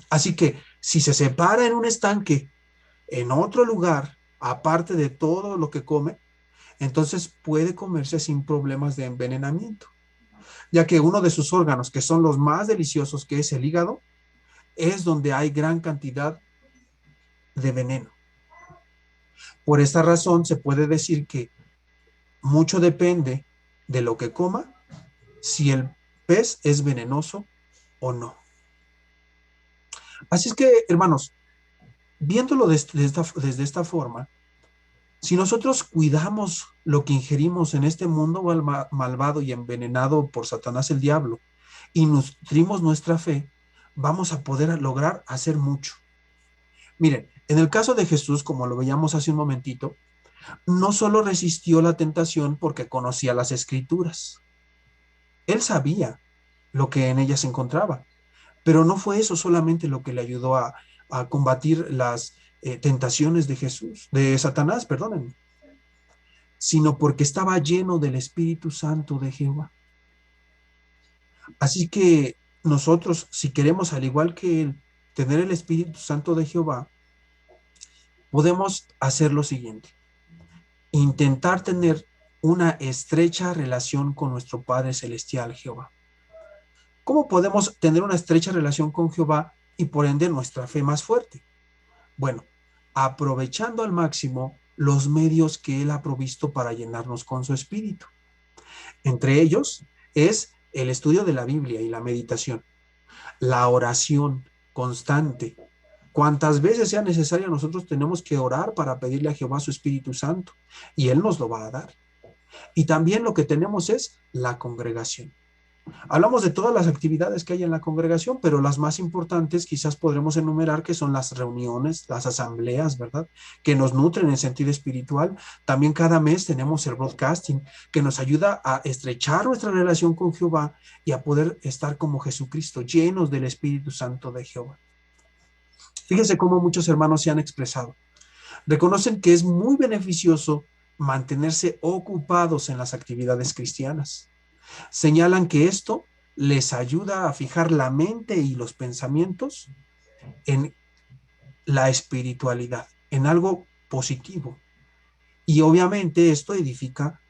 Así que, si se separa en un estanque, en otro lugar, aparte de todo lo que come, entonces puede comerse sin problemas de envenenamiento, ya que uno de sus órganos, que son los más deliciosos, que es el hígado, es donde hay gran cantidad de veneno. Por esta razón se puede decir que mucho depende de lo que coma, si el pez es venenoso o no. Así es que, hermanos, viéndolo desde esta forma, si nosotros cuidamos lo que ingerimos en este mundo malvado y envenenado por Satanás el diablo y nutrimos nuestra fe, vamos a poder lograr hacer mucho. Miren, en el caso de Jesús, como lo veíamos hace un momentito, no solo resistió la tentación porque conocía las Escrituras. Él sabía lo que en ellas se encontraba, pero no fue eso solamente lo que le ayudó a combatir las tentaciones de Satanás, perdónenme, sino porque estaba lleno del Espíritu Santo de Jehová. Así que nosotros, si queremos, al igual que él, tener el Espíritu Santo de Jehová, podemos hacer lo siguiente: intentar tener una estrecha relación con nuestro Padre Celestial, Jehová. ¿Cómo podemos tener una estrecha relación con Jehová y por ende nuestra fe más fuerte? Bueno, aprovechando al máximo los medios que Él ha provisto para llenarnos con su Espíritu. Entre ellos es el estudio de la Biblia y la meditación, la oración constante. Cuantas veces sea necesario, nosotros tenemos que orar para pedirle a Jehová su Espíritu Santo y Él nos lo va a dar. Y también lo que tenemos es la congregación. Hablamos de todas las actividades que hay en la congregación, pero las más importantes quizás podremos enumerar, que son las reuniones, las asambleas, ¿verdad? Que nos nutren en sentido espiritual. También cada mes tenemos el broadcasting, que nos ayuda a estrechar nuestra relación con Jehová y a poder estar como Jesucristo, llenos del Espíritu Santo de Jehová. Fíjense cómo muchos hermanos se han expresado. Reconocen que es muy beneficioso mantenerse ocupados en las actividades cristianas. Señalan que esto les ayuda a fijar la mente y los pensamientos en la espiritualidad, en algo positivo. Y obviamente esto edifica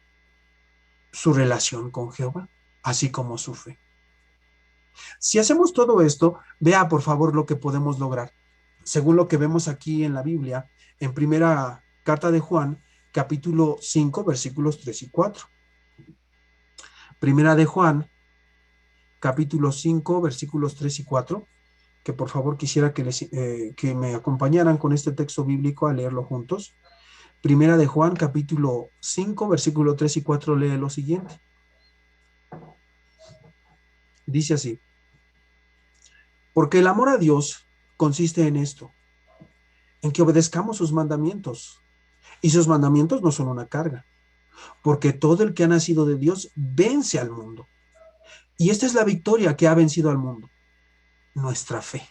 su relación con Jehová, así como su fe. Si hacemos todo esto, vea por favor lo que podemos lograr. Según lo que vemos aquí en la Biblia, en primera carta de Juan, capítulo 5, versículos 3 y 4. Primera de Juan, capítulo 5, versículos 3 y 4, que por favor quisiera que me acompañaran con este texto bíblico a leerlo juntos. Primera de Juan, capítulo 5, versículo 3 y 4, lee lo siguiente. Dice así: porque el amor a Dios consiste en esto, en que obedezcamos sus mandamientos, y sus mandamientos no son una carga, porque todo el que ha nacido de Dios vence al mundo. Y esta es la victoria que ha vencido al mundo: nuestra fe.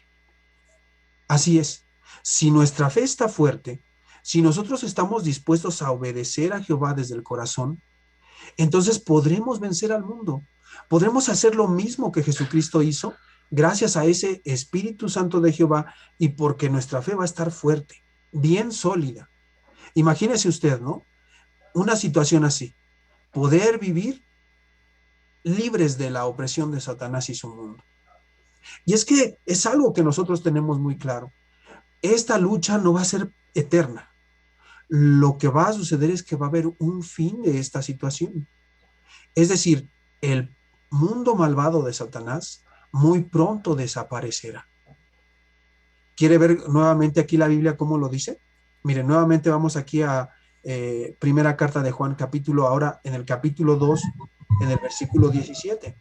Así es, si nuestra fe está fuerte, si nosotros estamos dispuestos a obedecer a Jehová desde el corazón, entonces podremos vencer al mundo. Podremos hacer lo mismo que Jesucristo hizo gracias a ese Espíritu Santo de Jehová y porque nuestra fe va a estar fuerte, bien sólida. Imagínese usted, ¿no? Una situación así, poder vivir libres de la opresión de Satanás y su mundo. Y es que es algo que nosotros tenemos muy claro. Esta lucha no va a ser eterna. Lo que va a suceder es que va a haber un fin de esta situación. Es decir, el mundo malvado de Satanás muy pronto desaparecerá. ¿Quiere ver nuevamente aquí la Biblia cómo lo dice? Miren, nuevamente vamos aquí a primera carta de Juan, ahora en el capítulo 2, en el versículo 17.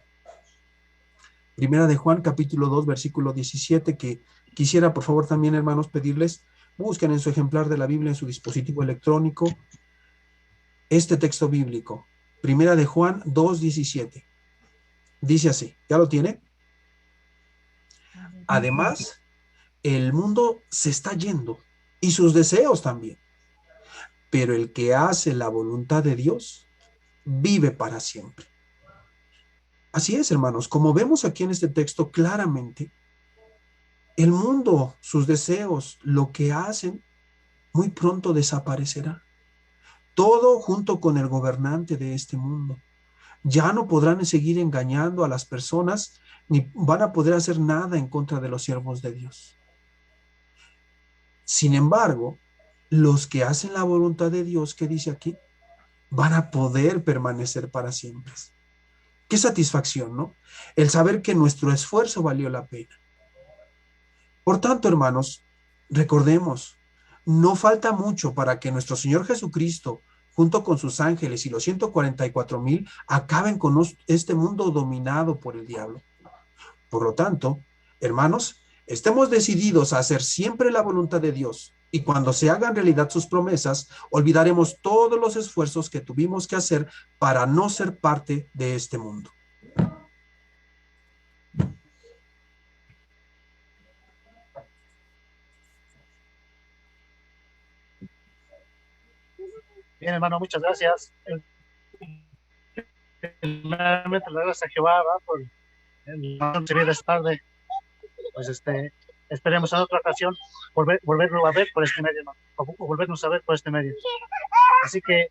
Primera de Juan, capítulo 2, versículo 17, que quisiera, por favor, también, hermanos, pedirles, busquen en su ejemplar de la Biblia, en su dispositivo electrónico, este texto bíblico. Primera de Juan 2, 17. Dice así, ¿ya lo tiene? Además, el mundo se está yendo y sus deseos también. Pero el que hace la voluntad de Dios vive para siempre. Así es, hermanos, como vemos aquí en este texto claramente, el mundo, sus deseos, lo que hacen, muy pronto desaparecerá. Todo junto con el gobernante de este mundo. Ya no podrán seguir engañando a las personas, ni van a poder hacer nada en contra de los siervos de Dios. Sin embargo, los que hacen la voluntad de Dios, que dice aquí, van a poder permanecer para siempre. Qué satisfacción, ¿no? El saber que nuestro esfuerzo valió la pena. Por tanto, hermanos, recordemos, no falta mucho para que nuestro Señor Jesucristo, junto con sus ángeles y los 144,000, acaben con este mundo dominado por el diablo. Por lo tanto, hermanos, estemos decididos a hacer siempre la voluntad de Dios, y cuando se hagan realidad sus promesas, olvidaremos todos los esfuerzos que tuvimos que hacer para no ser parte de este mundo. Bien, hermano, muchas gracias. Primeramente, le gracias a Jehová, ¿verdad? Por el recibir esta tarde. Pues esperemos en otra ocasión volverlo a ver por este medio, hermano, o volvernos a ver por este medio. Así que,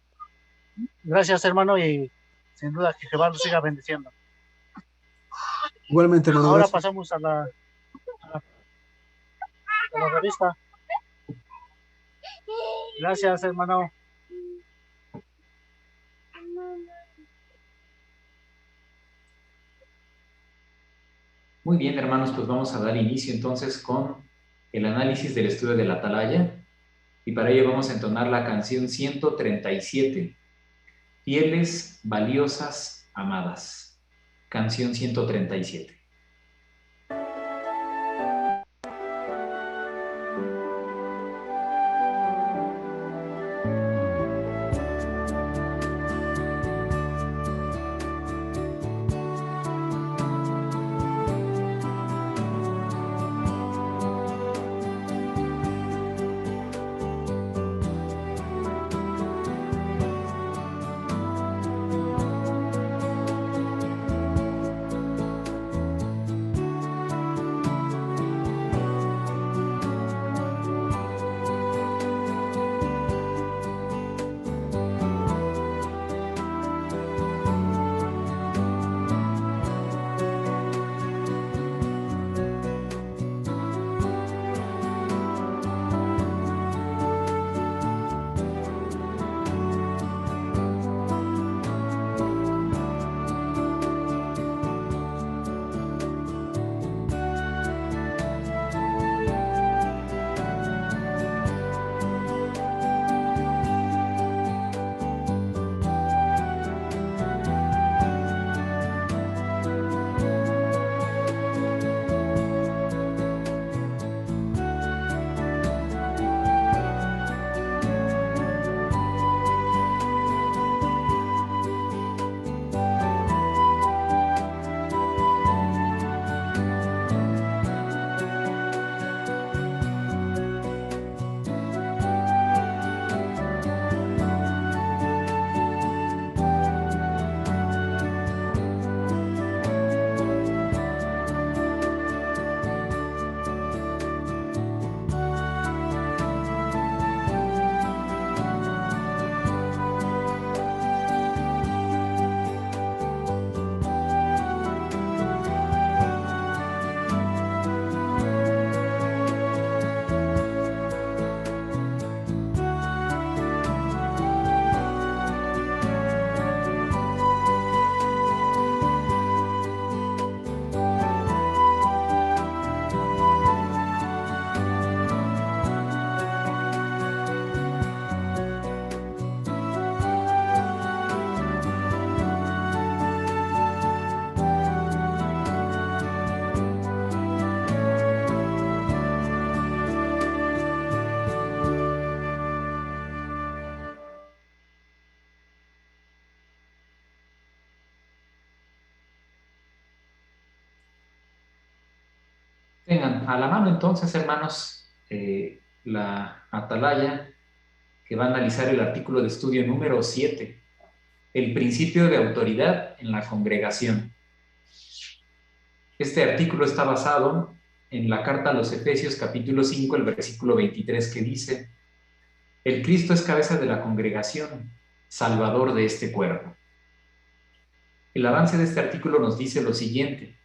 gracias, hermano, y sin duda que Jehová nos siga bendiciendo. Igualmente, hermano. Ahora Gracias. pasamos a la revista. Gracias, hermano. Muy bien, hermanos, pues vamos a dar inicio entonces con el análisis del estudio de la Atalaya. Y para ello vamos a entonar la canción 137, Fieles, valiosas, amadas. Canción 137. Tengan a la mano entonces, hermanos, la atalaya que va a analizar el artículo de estudio número 7, el principio de autoridad en la congregación. Este artículo está basado en la carta a los Efesios capítulo 5, el versículo 23, que dice: el Cristo es cabeza de la congregación, salvador de este cuerpo. El avance de este artículo nos dice lo siguiente: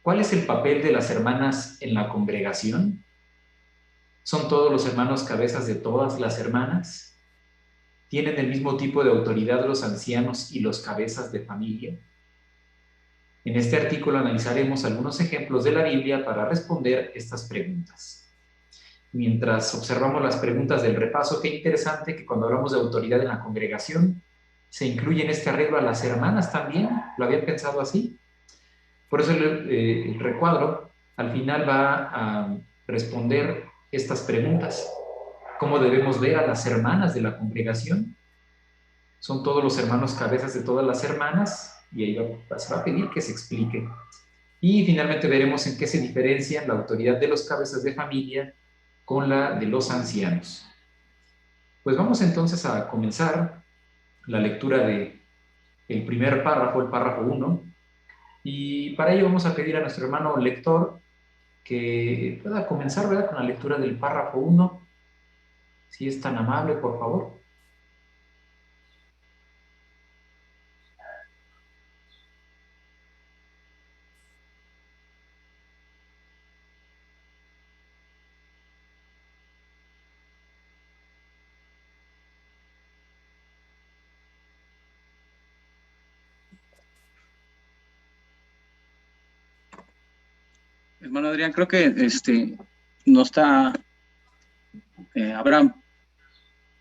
¿cuál es el papel de las hermanas en la congregación? ¿Son todos los hermanos cabezas de todas las hermanas? ¿Tienen el mismo tipo de autoridad los ancianos y los cabezas de familia? En este artículo analizaremos algunos ejemplos de la Biblia para responder estas preguntas. Mientras observamos las preguntas del repaso, qué interesante que cuando hablamos de autoridad en la congregación, se incluye en este arreglo a las hermanas también. ¿Lo habían pensado así? Por eso el recuadro al final va a responder estas preguntas. ¿Cómo debemos ver a las hermanas de la congregación? ¿Son todos los hermanos cabezas de todas las hermanas? Y ahí se va a pedir que se explique. Y finalmente veremos en qué se diferencia la autoridad de los cabezas de familia con la de los ancianos. Pues vamos entonces a comenzar la lectura del primer párrafo, el párrafo 1. Y para ello vamos a pedir a nuestro hermano lector que pueda comenzar, ¿verdad?, con la lectura del párrafo 1. Si es tan amable, por favor. Hermano Adrián, creo que no está Abraham.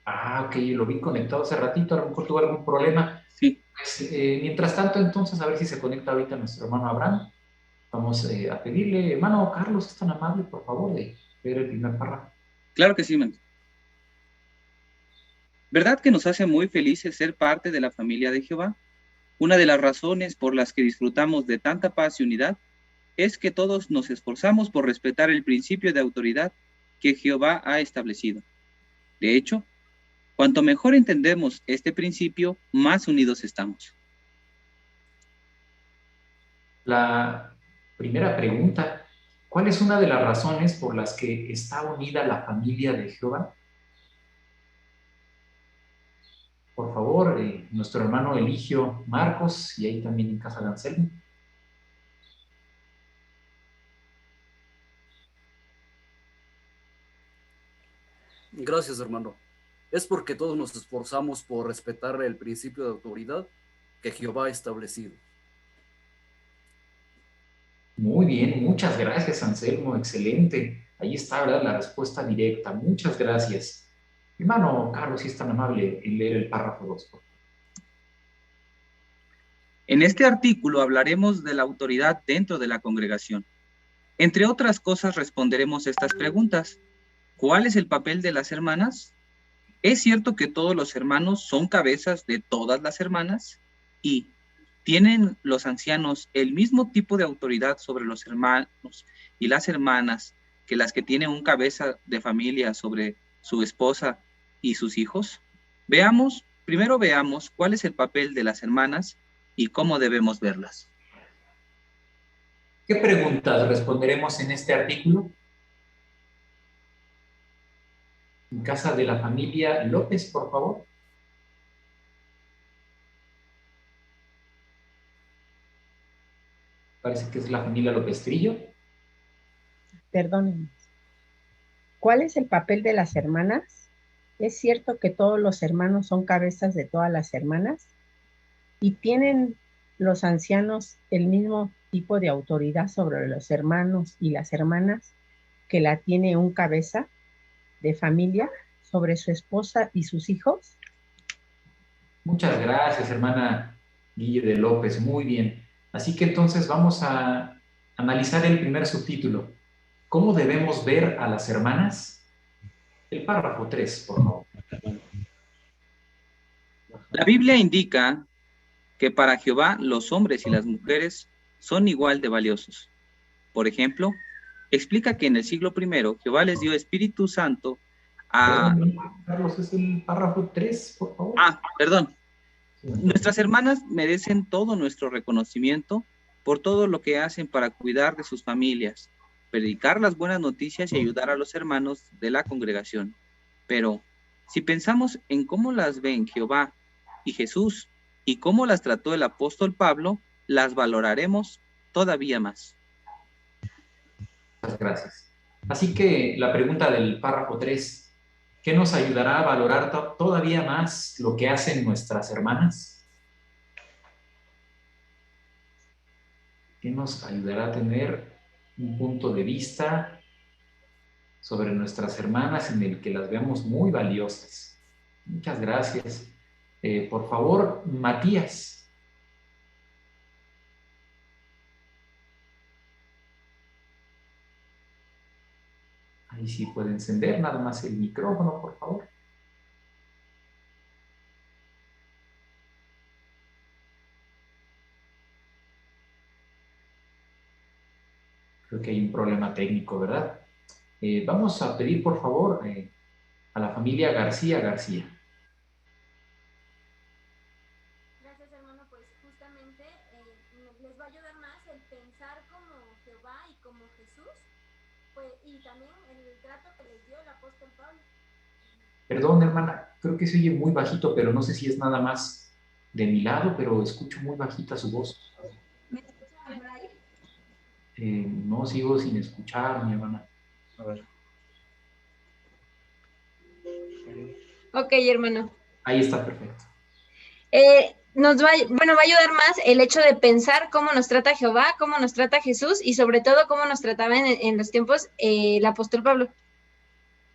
Ah, ok, lo vi conectado hace ratito, a lo mejor tuvo algún problema. Sí. Pues, mientras tanto, entonces, a ver si se conecta ahorita nuestro hermano Abraham. Vamos a pedirle, hermano Carlos, es tan amable, por favor, de leer el primer párrafo. Claro que sí, man. ¿Verdad que nos hace muy felices ser parte de la familia de Jehová? Una de las razones por las que disfrutamos de tanta paz y unidad es que todos nos esforzamos por respetar el principio de autoridad que Jehová ha establecido. De hecho, cuanto mejor entendemos este principio, más unidos estamos. La primera pregunta: ¿cuál es una de las razones por las que está unida la familia de Jehová? Por favor, nuestro hermano Eligio Marcos, y ahí también en casa de Anselmo. Gracias, hermano. Es porque todos nos esforzamos por respetar el principio de autoridad que Jehová ha establecido. Muy bien, muchas gracias, Anselmo, excelente. Ahí está, ¿verdad?, la respuesta directa. Muchas gracias. Hermano Carlos, si es tan amable en leer el párrafo 2. En este artículo hablaremos de la autoridad dentro de la congregación. Entre otras cosas, responderemos estas preguntas. ¿Cuál es el papel de las hermanas? ¿Es cierto que todos los hermanos son cabezas de todas las hermanas? ¿Y tienen los ancianos el mismo tipo de autoridad sobre los hermanos y las hermanas que las que tienen un cabeza de familia sobre su esposa y sus hijos? Primero veamos cuál es el papel de las hermanas y cómo debemos verlas. ¿Qué preguntas responderemos en este artículo? En casa de la familia López, por favor. Parece que es la familia López Trillo. Perdónenme. ¿Cuál es el papel de las hermanas? ¿Es cierto que todos los hermanos son cabezas de todas las hermanas? ¿Y tienen los ancianos el mismo tipo de autoridad sobre los hermanos y las hermanas que la tiene un cabeza de familia sobre su esposa y sus hijos? Muchas gracias, hermana Guille de López, muy bien. Así que entonces vamos a analizar el primer subtítulo. ¿Cómo debemos ver a las hermanas? El párrafo 3, por favor. La Biblia indica que para Jehová los hombres y las mujeres son igual de valiosos. Por ejemplo, explica que en el siglo I Jehová les dio Espíritu Santo a... Carlos, es el párrafo 3, por favor. Perdón. Nuestras hermanas merecen todo nuestro reconocimiento por todo lo que hacen para cuidar de sus familias, predicar las buenas noticias y ayudar a los hermanos de la congregación. Pero si pensamos en cómo las ven Jehová y Jesús y cómo las trató el apóstol Pablo, las valoraremos todavía más. Muchas gracias. Así que la pregunta del párrafo 3, ¿qué nos ayudará a valorar todavía más lo que hacen nuestras hermanas? ¿Qué nos ayudará a tener un punto de vista sobre nuestras hermanas en el que las veamos muy valiosas? Muchas gracias. Por favor, Matías. Ahí sí puede encender nada más el micrófono, por favor. Creo que hay un problema técnico, ¿verdad? Vamos a pedir, por favor, a la familia García. Gracias, hermano. Pues justamente les va a ayudar más el pensar como Jehová y como Jesús, pues, y también el trato que les dio el apóstol Pablo. Perdón, hermana, creo que se oye muy bajito, pero no sé si es nada más de mi lado, pero escucho muy bajita su voz. ¿Me escuchan por ahí? No, sigo sin escuchar, mi hermana. A ver. Ok, hermano. Ahí está, perfecto. Va a ayudar más el hecho de pensar cómo nos trata Jehová, cómo nos trata Jesús y sobre todo cómo nos trataba en los tiempos el apóstol Pablo.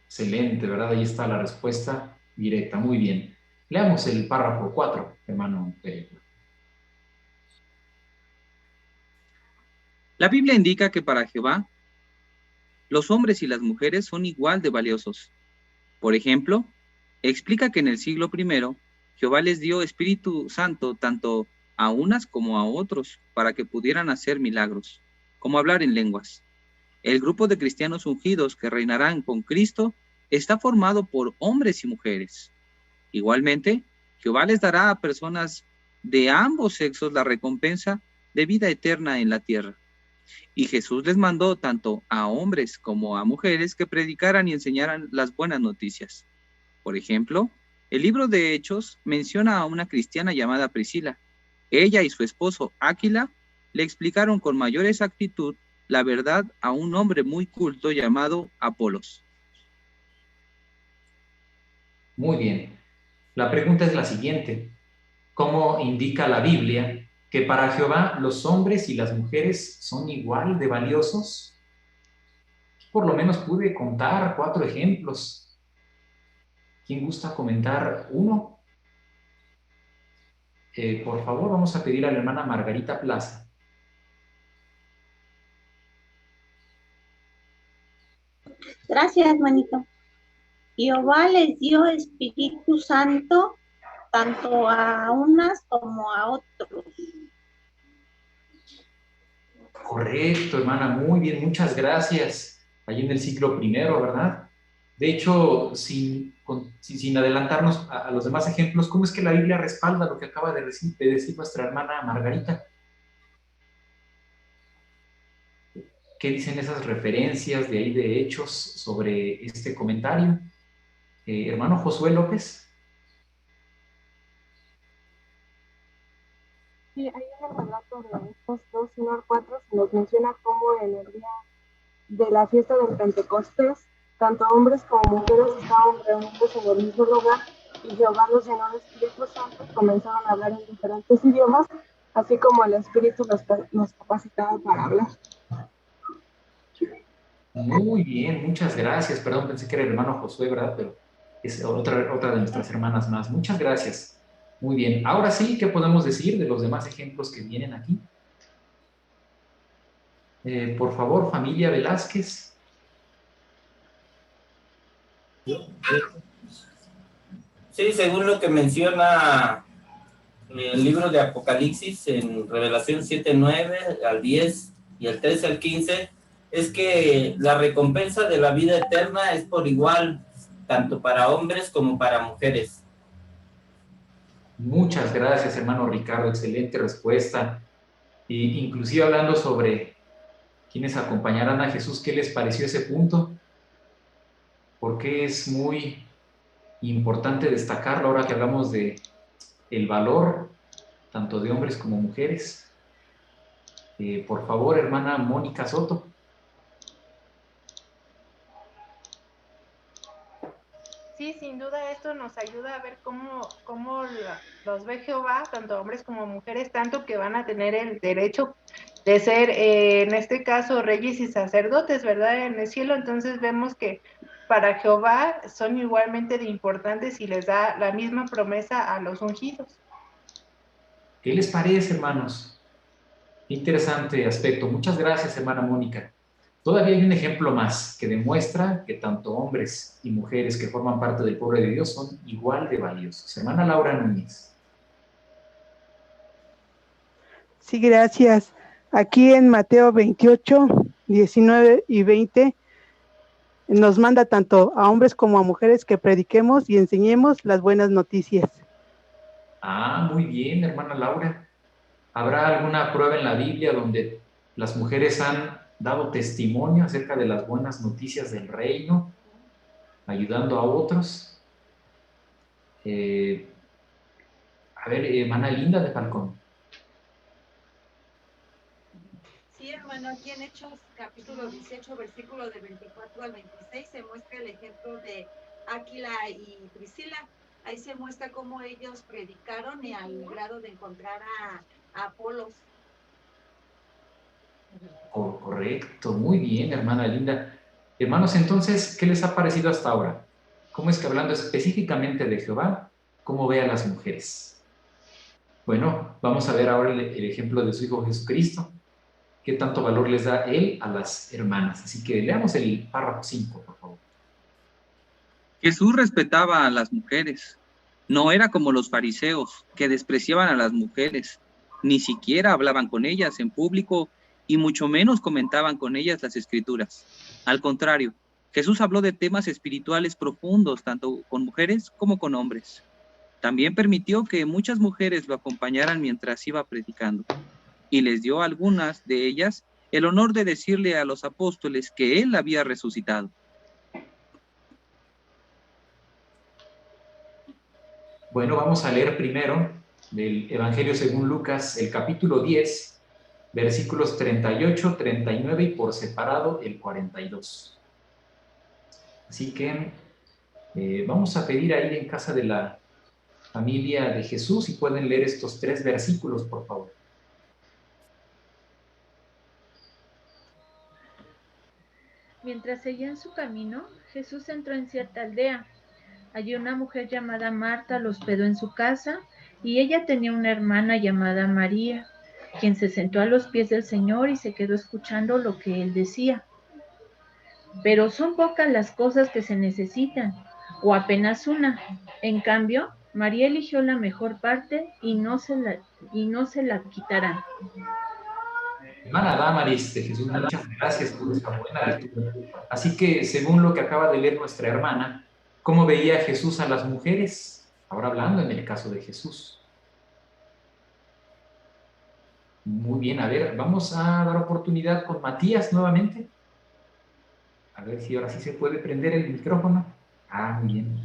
Excelente, ¿verdad? Ahí está la respuesta directa. Muy bien. Leamos el párrafo 4, hermano. La Biblia indica que para Jehová, los hombres y las mujeres son igual de valiosos. Por ejemplo, explica que en el siglo I, Jehová les dio Espíritu Santo tanto a unas como a otros para que pudieran hacer milagros, como hablar en lenguas. El grupo de cristianos ungidos que reinarán con Cristo está formado por hombres y mujeres. Igualmente, Jehová les dará a personas de ambos sexos la recompensa de vida eterna en la tierra. Y Jesús les mandó tanto a hombres como a mujeres que predicaran y enseñaran las buenas noticias. Por ejemplo, el libro de Hechos menciona a una cristiana llamada Priscila. Ella y su esposo Áquila le explicaron con mayor exactitud la verdad a un hombre muy culto llamado Apolos. Muy bien. La pregunta es la siguiente. ¿Cómo indica la Biblia que para Jehová los hombres y las mujeres son igual de valiosos? Por lo menos pude contar 4 ejemplos. ¿Quién gusta comentar uno? Por favor, vamos a pedir a la hermana Margarita Plaza. Gracias, manito. Jehová les dio Espíritu Santo tanto a unas como a otros. Correcto, hermana, muy bien, muchas gracias. Allí en el siglo I, ¿verdad? De hecho, sin adelantarnos a los demás ejemplos, ¿cómo es que la Biblia respalda lo que acaba de decir nuestra hermana Margarita? ¿Qué dicen esas referencias de ahí de Hechos sobre este comentario? Hermano Josué López. Sí, ahí en el relato de Hechos 2, 1 al 4 se nos menciona cómo en el día de la fiesta del Pentecostés, tanto hombres como mujeres estaban reunidos en el mismo lugar y Jehová los llenó de Espíritu Santo y comenzaron a hablar en diferentes idiomas, así como el Espíritu nos capacitaba para hablar. Muy bien, muchas gracias. Perdón, pensé que era el hermano Josué, ¿verdad? Pero es otra de nuestras hermanas más. Muchas gracias. Muy bien. Ahora sí, ¿qué podemos decir de los demás ejemplos que vienen aquí? Por favor, familia Velázquez. Sí, según lo que menciona el libro de Apocalipsis en Revelación 7:9 al 10 y el 13 al 15, es que la recompensa de la vida eterna es por igual, tanto para hombres como para mujeres. Muchas gracias, hermano Ricardo, excelente respuesta. Y inclusive hablando sobre quienes acompañarán a Jesús, ¿qué les pareció ese punto? Porque es muy importante destacarlo ahora que hablamos de el valor tanto de hombres como mujeres. Por favor, hermana Mónica Soto. Sí, sin duda esto nos ayuda a ver cómo los ve Jehová, tanto hombres como mujeres, tanto que van a tener el derecho de ser, en este caso, reyes y sacerdotes, ¿verdad? En el cielo. Entonces vemos que para Jehová son igualmente de importantes y les da la misma promesa a los ungidos. ¿Qué les parece, hermanos? Qué interesante aspecto. Muchas gracias, hermana Mónica. Todavía hay un ejemplo más que demuestra que tanto hombres y mujeres que forman parte del pueblo de Dios son igual de valiosos. Hermana Laura Núñez. Sí, gracias. Aquí en Mateo 28, 19 y 20 nos manda tanto a hombres como a mujeres que prediquemos y enseñemos las buenas noticias. Ah, muy bien, hermana Laura. ¿Habrá alguna prueba en la Biblia donde las mujeres han dado testimonio acerca de las buenas noticias del reino, ayudando a otros? A ver, hermana Linda de Falcón. Sí, hermano, aquí en Hechos capítulo 18, versículo de 24 al 26, se muestra el ejemplo de Áquila y Priscila. Ahí se muestra cómo ellos predicaron y al grado de encontrar a Apolos. Correcto, muy bien, hermana Linda. Hermanos, entonces, ¿qué les ha parecido hasta ahora? ¿Cómo es que hablando específicamente de Jehová, cómo ve a las mujeres? Bueno, vamos a ver ahora el ejemplo de su Hijo Jesucristo. ¿Qué tanto valor les da Él a las hermanas? Así que leamos el párrafo 5, por favor. Jesús respetaba a las mujeres. No era como los fariseos, que despreciaban a las mujeres. Ni siquiera hablaban con ellas en público y mucho menos comentaban con ellas las escrituras. Al contrario, Jesús habló de temas espirituales profundos, tanto con mujeres como con hombres. También permitió que muchas mujeres lo acompañaran mientras iba predicando, y les dio a algunas de ellas el honor de decirle a los apóstoles que él había resucitado. Bueno, vamos a leer primero del Evangelio según Lucas, el capítulo 10, versículos 38, 39 y por separado el 42. Así que vamos a pedir ahí en casa de la familia de Jesús si pueden leer estos 3 versículos, por favor. Mientras seguía en su camino, Jesús entró en cierta aldea. Allí una mujer llamada Marta lo hospedó en su casa y ella tenía una hermana llamada María, quien se sentó a los pies del Señor y se quedó escuchando lo que él decía. Pero son pocas las cosas que se necesitan, o apenas una. En cambio, María eligió la mejor parte y no se la quitarán. Hermana Damaris de Jesús, muchas gracias por esta buena lectura. Así que, según lo que acaba de leer nuestra hermana, ¿cómo veía Jesús a las mujeres? Ahora hablando en el caso de Jesús. Muy bien, a ver, vamos a dar oportunidad con Matías nuevamente. A ver si ahora sí se puede prender el micrófono. Ah, muy bien.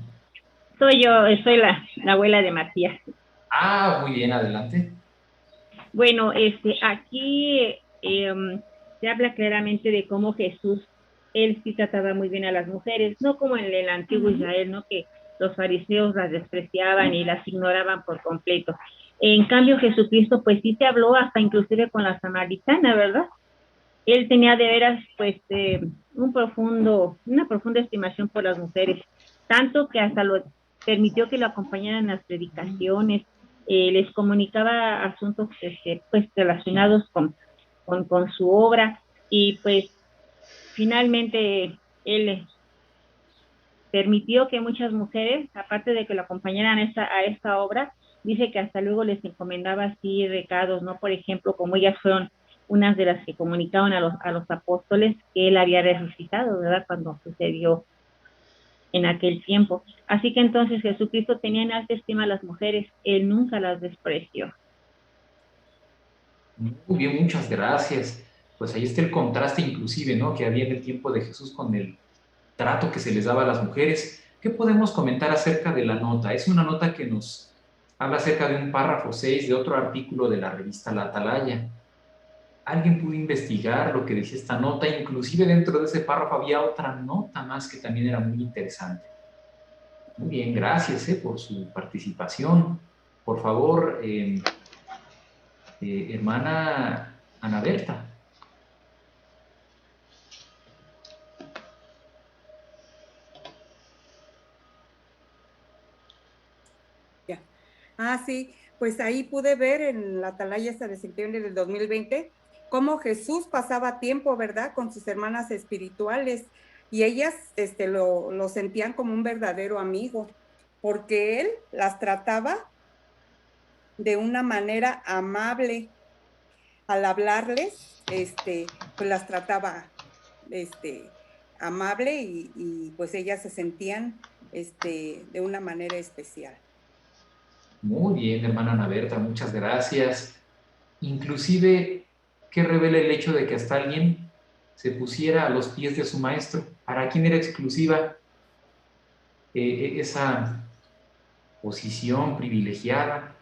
Soy yo, soy la abuela de Matías. Ah, muy bien, adelante. Bueno, aquí se habla claramente de cómo Jesús, él sí trataba muy bien a las mujeres, no como en el antiguo Israel, ¿no? Que los fariseos las despreciaban y las ignoraban por completo. En cambio, Jesucristo, pues sí se habló hasta inclusive con la samaritana, ¿verdad? Él tenía de veras, pues, una profunda estimación por las mujeres, tanto que hasta lo permitió que lo acompañaran en las predicaciones, les comunicaba asuntos, pues, relacionados con su obra, y pues, finalmente, él permitió que muchas mujeres, aparte de que lo acompañaran a esta obra, dice que hasta luego les encomendaba así recados, ¿no? Por ejemplo, como ellas fueron unas de las que comunicaban a los apóstoles que él había resucitado, ¿verdad? Cuando sucedió en aquel tiempo. Así que entonces Jesucristo tenía en alta estima a las mujeres, él nunca las despreció. Muy bien, muchas gracias. Pues ahí está el contraste inclusive, ¿no?, que había en el tiempo de Jesús con el trato que se les daba a las mujeres. ¿Qué podemos comentar acerca de la nota? Es una nota que nos habla acerca de un párrafo 6 de otro artículo de la revista La Atalaya. ¿Alguien pudo investigar lo que decía esta nota? Inclusive dentro de ese párrafo había otra nota más que también era muy interesante. Muy bien, gracias por su participación. Por favor, hermana Ana Berta. Sí, pues ahí pude ver en la atalaya esta de septiembre del 2020 cómo Jesús pasaba tiempo, ¿verdad?, con sus hermanas espirituales, y ellas lo sentían como un verdadero amigo, porque él las trataba de una manera amable. Al hablarles, pues las trataba amable y pues ellas se sentían de una manera especial. Muy bien, hermana Ana Berta, muchas gracias. Inclusive, ¿qué revela el hecho de que hasta alguien se pusiera a los pies de su maestro? ¿Para quién era exclusiva esa posición privilegiada?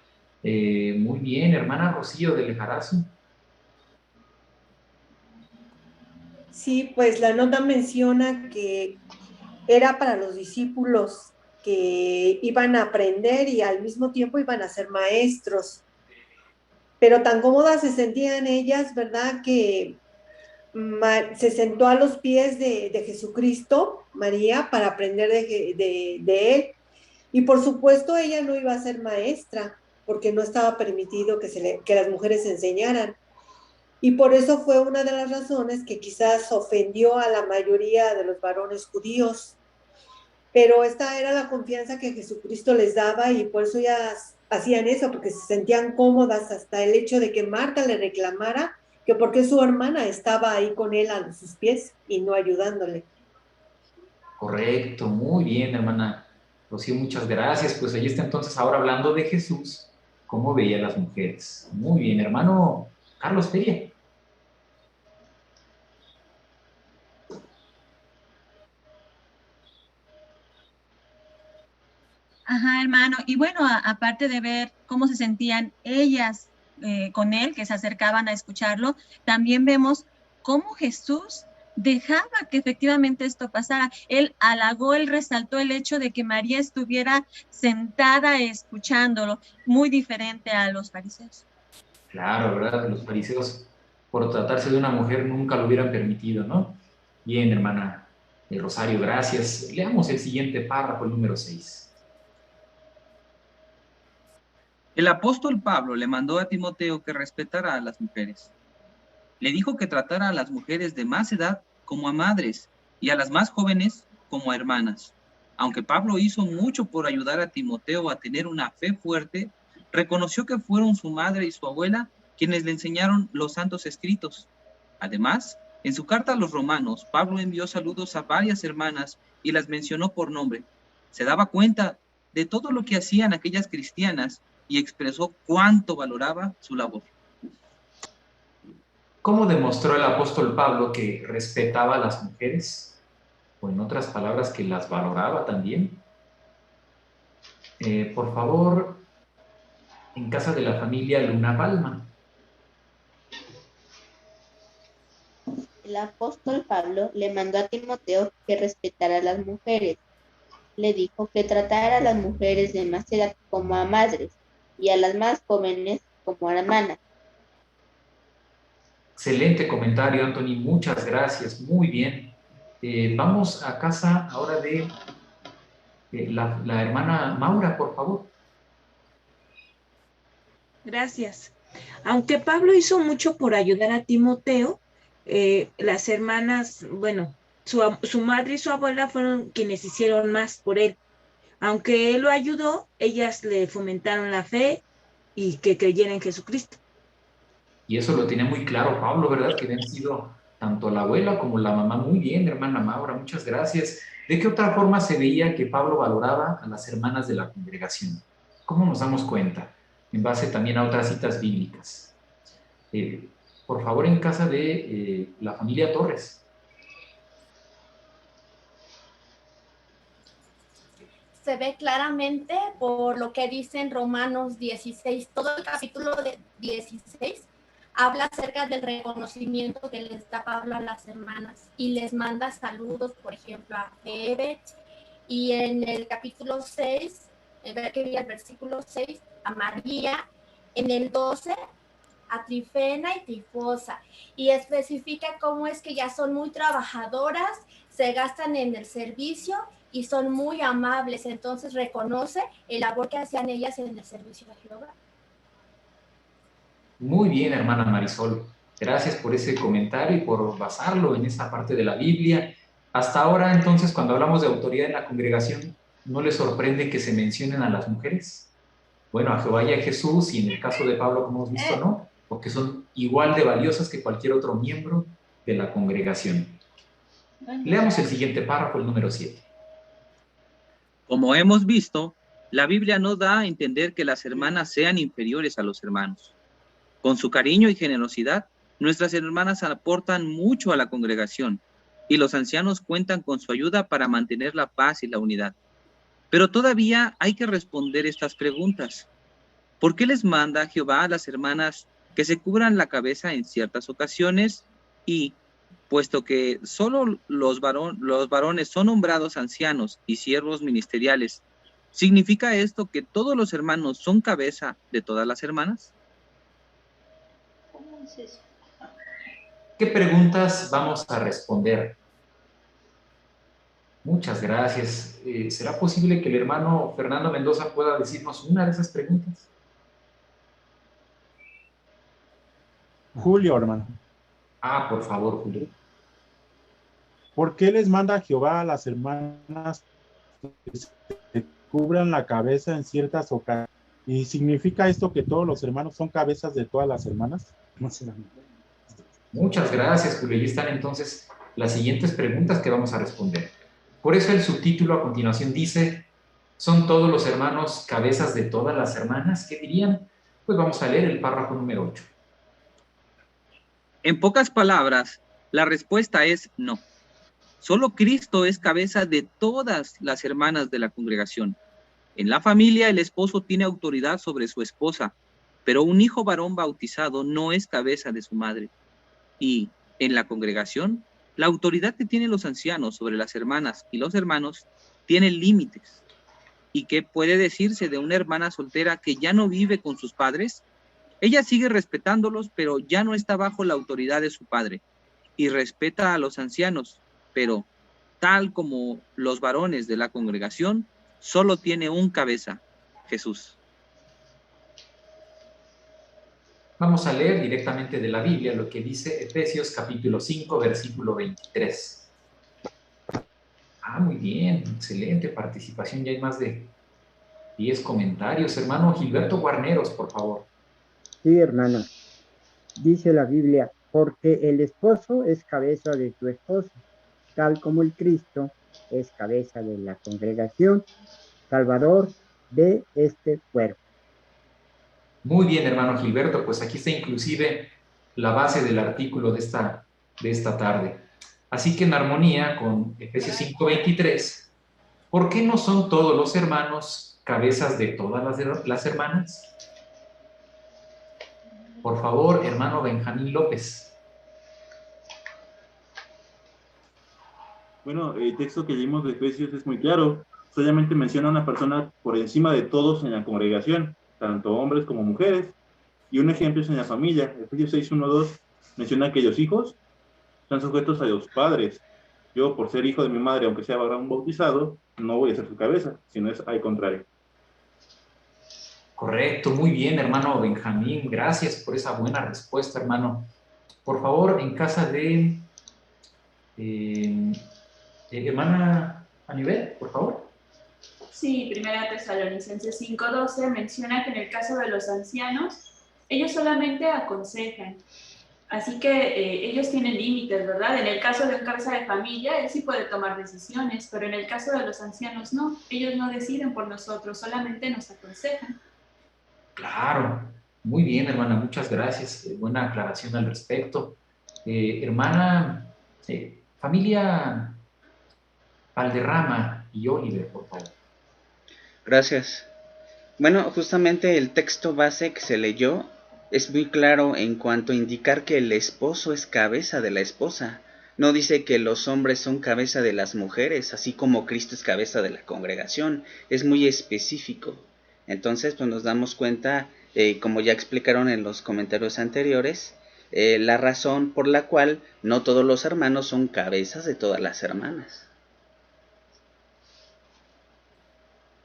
Muy bien, hermana Rocío de Lejarazo. Sí, pues la nota menciona que era para los discípulos que iban a aprender y al mismo tiempo iban a ser maestros. Pero tan cómodas se sentían ellas, ¿verdad?, que se sentó a los pies de Jesucristo, María, para aprender de él. Y por supuesto ella no iba a ser maestra, porque no estaba permitido que las mujeres enseñaran. Y por eso fue una de las razones que quizás ofendió a la mayoría de los varones judíos. Pero esta era la confianza que Jesucristo les daba y por eso ellas hacían eso, porque se sentían cómodas, hasta el hecho de que Marta le reclamara que por qué su hermana estaba ahí con él a sus pies y no ayudándole. Correcto, muy bien, hermana Rocío, muchas gracias. Pues ahí está entonces ahora hablando de Jesús, cómo veía a las mujeres. Muy bien, hermano Carlos Feria. Ajá, hermano. Y bueno, aparte de ver cómo se sentían ellas con él, que se acercaban a escucharlo, también vemos cómo Jesús dejaba que efectivamente esto pasara. Él halagó, él resaltó el hecho de que María estuviera sentada escuchándolo, muy diferente a los fariseos. Claro, ¿verdad? Los fariseos, por tratarse de una mujer, nunca lo hubieran permitido, ¿no? Bien, hermana Rosario, gracias. Leamos el siguiente párrafo, el número 6. El apóstol Pablo le mandó a Timoteo que respetara a las mujeres. Le dijo que tratara a las mujeres de más edad como a madres y a las más jóvenes como a hermanas. Aunque Pablo hizo mucho por ayudar a Timoteo a tener una fe fuerte, reconoció que fueron su madre y su abuela quienes le enseñaron los santos escritos. Además, en su carta a los romanos, Pablo envió saludos a varias hermanas y las mencionó por nombre. Se daba cuenta de todo lo que hacían aquellas cristianas y expresó cuánto valoraba su labor. ¿Cómo demostró el apóstol Pablo que respetaba a las mujeres? O en otras palabras, que las valoraba también. Por favor, en casa de la familia Luna Palma. El apóstol Pablo le mandó a Timoteo que respetara a las mujeres. Le dijo que tratara a las mujeres de más edad como a madres y a las más jóvenes como a hermanas. Excelente comentario, Anthony. Muchas gracias. Muy bien. Vamos a casa ahora de la hermana Maura, por favor. Gracias. Aunque Pablo hizo mucho por ayudar a Timoteo, las hermanas, bueno, su madre y su abuela fueron quienes hicieron más por él. Aunque él lo ayudó, ellas le fomentaron la fe y que creyera en Jesucristo. Y eso lo tenía muy claro Pablo, ¿verdad? Que habían sido tanto la abuela como la mamá. Muy bien, hermana Maura, muchas gracias. ¿De qué otra forma se veía que Pablo valoraba a las hermanas de la congregación? ¿Cómo nos damos cuenta? En base también a otras citas bíblicas. Por favor, en casa de la familia Torres. Se ve claramente por lo que dice en Romanos 16, todo el capítulo de 16 habla acerca del reconocimiento que les da Pablo a las hermanas y les manda saludos, por ejemplo, a Febe, y en el capítulo 6, el versículo 6, a María, en el 12, a Trifena y Trifosa, y especifica cómo es que ya son muy trabajadoras, se gastan en el servicio y son muy amables, entonces reconoce el labor que hacían ellas en el servicio de Jehová. Muy bien, hermana Marisol. Gracias por ese comentario y por basarlo en esa parte de la Biblia. Hasta ahora, entonces, cuando hablamos de autoridad en la congregación, ¿no les sorprende que se mencionen a las mujeres? Bueno, a Jehová y a Jesús, y en el caso de Pablo, como hemos visto, no, porque son igual de valiosas que cualquier otro miembro de la congregación. Leamos el siguiente párrafo, el número 7. Como hemos visto, la Biblia no da a entender que las hermanas sean inferiores a los hermanos. Con su cariño y generosidad, nuestras hermanas aportan mucho a la congregación y los ancianos cuentan con su ayuda para mantener la paz y la unidad. Pero todavía hay que responder estas preguntas. ¿Por qué les manda Jehová a las hermanas que se cubran la cabeza en ciertas ocasiones? Y, puesto que solo los varones son nombrados ancianos y siervos ministeriales, ¿significa esto que todos los hermanos son cabeza de todas las hermanas? ¿Cómo es eso? ¿Qué preguntas vamos a responder? Muchas gracias. ¿Será posible que el hermano Fernando Mendoza pueda decirnos una de esas preguntas? Julio, hermano. Ah, por favor, Julio. ¿Por qué les manda Jehová a las hermanas que se cubran la cabeza en ciertas ocasiones? ¿Y significa esto que todos los hermanos son cabezas de todas las hermanas? No sé. Muchas gracias, Julio. Y están entonces las siguientes preguntas que vamos a responder. Por eso el subtítulo a continuación dice, ¿son todos los hermanos cabezas de todas las hermanas? ¿Qué dirían? Pues vamos a leer el párrafo número 8. En pocas palabras, la respuesta es no. Solo Cristo es cabeza de todas las hermanas de la congregación. En la familia, el esposo tiene autoridad sobre su esposa, pero un hijo varón bautizado no es cabeza de su madre. Y en la congregación, la autoridad que tienen los ancianos sobre las hermanas y los hermanos tiene límites. ¿Y qué puede decirse de una hermana soltera que ya no vive con sus padres? Ella sigue respetándolos, pero ya no está bajo la autoridad de su padre. Y respeta a los ancianos, pero tal como los varones de la congregación, solo tiene un cabeza, Jesús. Vamos a leer directamente de la Biblia lo que dice Efesios capítulo 5, versículo 23. Ah, muy bien, excelente participación. Ya hay más de 10 comentarios. Hermano Gilberto Guarneros, por favor. Sí, hermano. Dice la Biblia, porque el esposo es cabeza de su esposa, tal como el Cristo es cabeza de la congregación, Salvador de este cuerpo. Muy bien, hermano Gilberto, pues aquí está inclusive la base del artículo de esta tarde. Así que en armonía con Efesios 5:23, ¿por qué no son todos los hermanos cabezas de todas las hermanas? Por favor, hermano Benjamín López. Bueno, el texto que leímos de Efesios es muy claro. Solamente menciona a una persona por encima de todos en la congregación, tanto hombres como mujeres. Y un ejemplo es en la familia. Efesios 6:1-2 menciona que los hijos están sujetos a los padres. Yo, por ser hijo de mi madre, aunque sea varón bautizado, no voy a ser su cabeza, sino es al contrario. Correcto, muy bien, hermano Benjamín. Gracias por esa buena respuesta, hermano. Por favor, en casa de hermana Anibel, por favor. Sí, 1 Tesalonicenses 5:12 menciona que en el caso de los ancianos, ellos solamente aconsejan. Así que ellos tienen límites, ¿verdad? En el caso de un cabeza de familia, él sí puede tomar decisiones, pero en el caso de los ancianos no. Ellos no deciden por nosotros, solamente nos aconsejan. Claro, muy bien, hermana, muchas gracias. Buena aclaración al respecto. Hermana, familia Valderrama y Oliver, por favor. Gracias. Bueno, justamente el texto base que se leyó es muy claro en cuanto a indicar que el esposo es cabeza de la esposa. No dice que los hombres son cabeza de las mujeres, así como Cristo es cabeza de la congregación. Es muy específico. Entonces, pues nos damos cuenta, como ya explicaron en los comentarios anteriores, la razón por la cual no todos los hermanos son cabezas de todas las hermanas.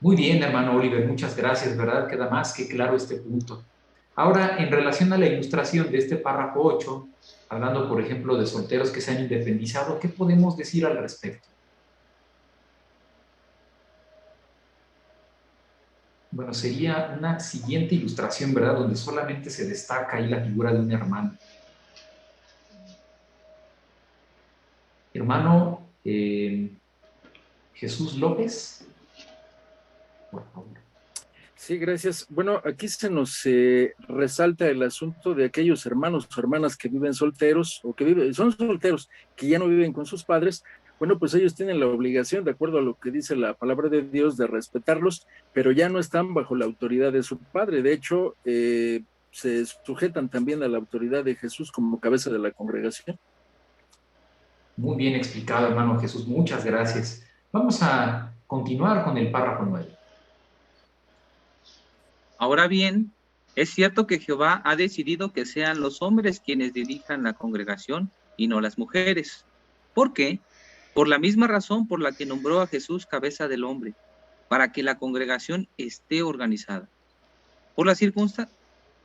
Muy bien, hermano Oliver, muchas gracias, ¿verdad? Queda más que claro este punto. Ahora, en relación a la ilustración de este párrafo 8, hablando, por ejemplo, de solteros que se han independizado, ¿qué podemos decir al respecto? Bueno, sería una siguiente ilustración, ¿verdad? Donde solamente se destaca ahí la figura de un hermano. Hermano Jesús López, por favor. Sí, gracias. Bueno, aquí se nos resalta el asunto de aquellos hermanos o hermanas que viven solteros o que son solteros, que ya no viven con sus padres. Bueno, pues ellos tienen la obligación, de acuerdo a lo que dice la palabra de Dios, de respetarlos, pero ya no están bajo la autoridad de su padre. De hecho, se sujetan también a la autoridad de Jesús como cabeza de la congregación. Muy bien explicado, hermano Jesús. Muchas gracias. Vamos a continuar con el párrafo 9. Ahora bien, es cierto que Jehová ha decidido que sean los hombres quienes dirijan la congregación y no las mujeres. ¿Por qué? Por la misma razón por la que nombró a Jesús cabeza del hombre, para que la congregación esté organizada.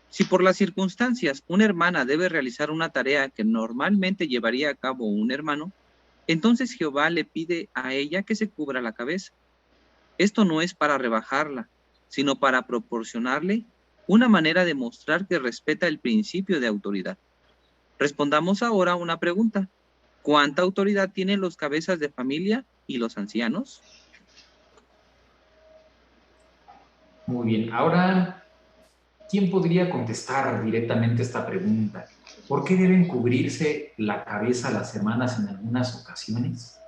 Si por las circunstancias una hermana debe realizar una tarea que normalmente llevaría a cabo un hermano, entonces Jehová le pide a ella que se cubra la cabeza. Esto no es para rebajarla, sino para proporcionarle una manera de mostrar que respeta el principio de autoridad. Respondamos ahora una pregunta. ¿Cuánta autoridad tienen los cabezas de familia y los ancianos? Muy bien. Ahora, ¿quién podría contestar directamente esta pregunta? ¿Por qué deben cubrirse la cabeza las hermanas en algunas ocasiones?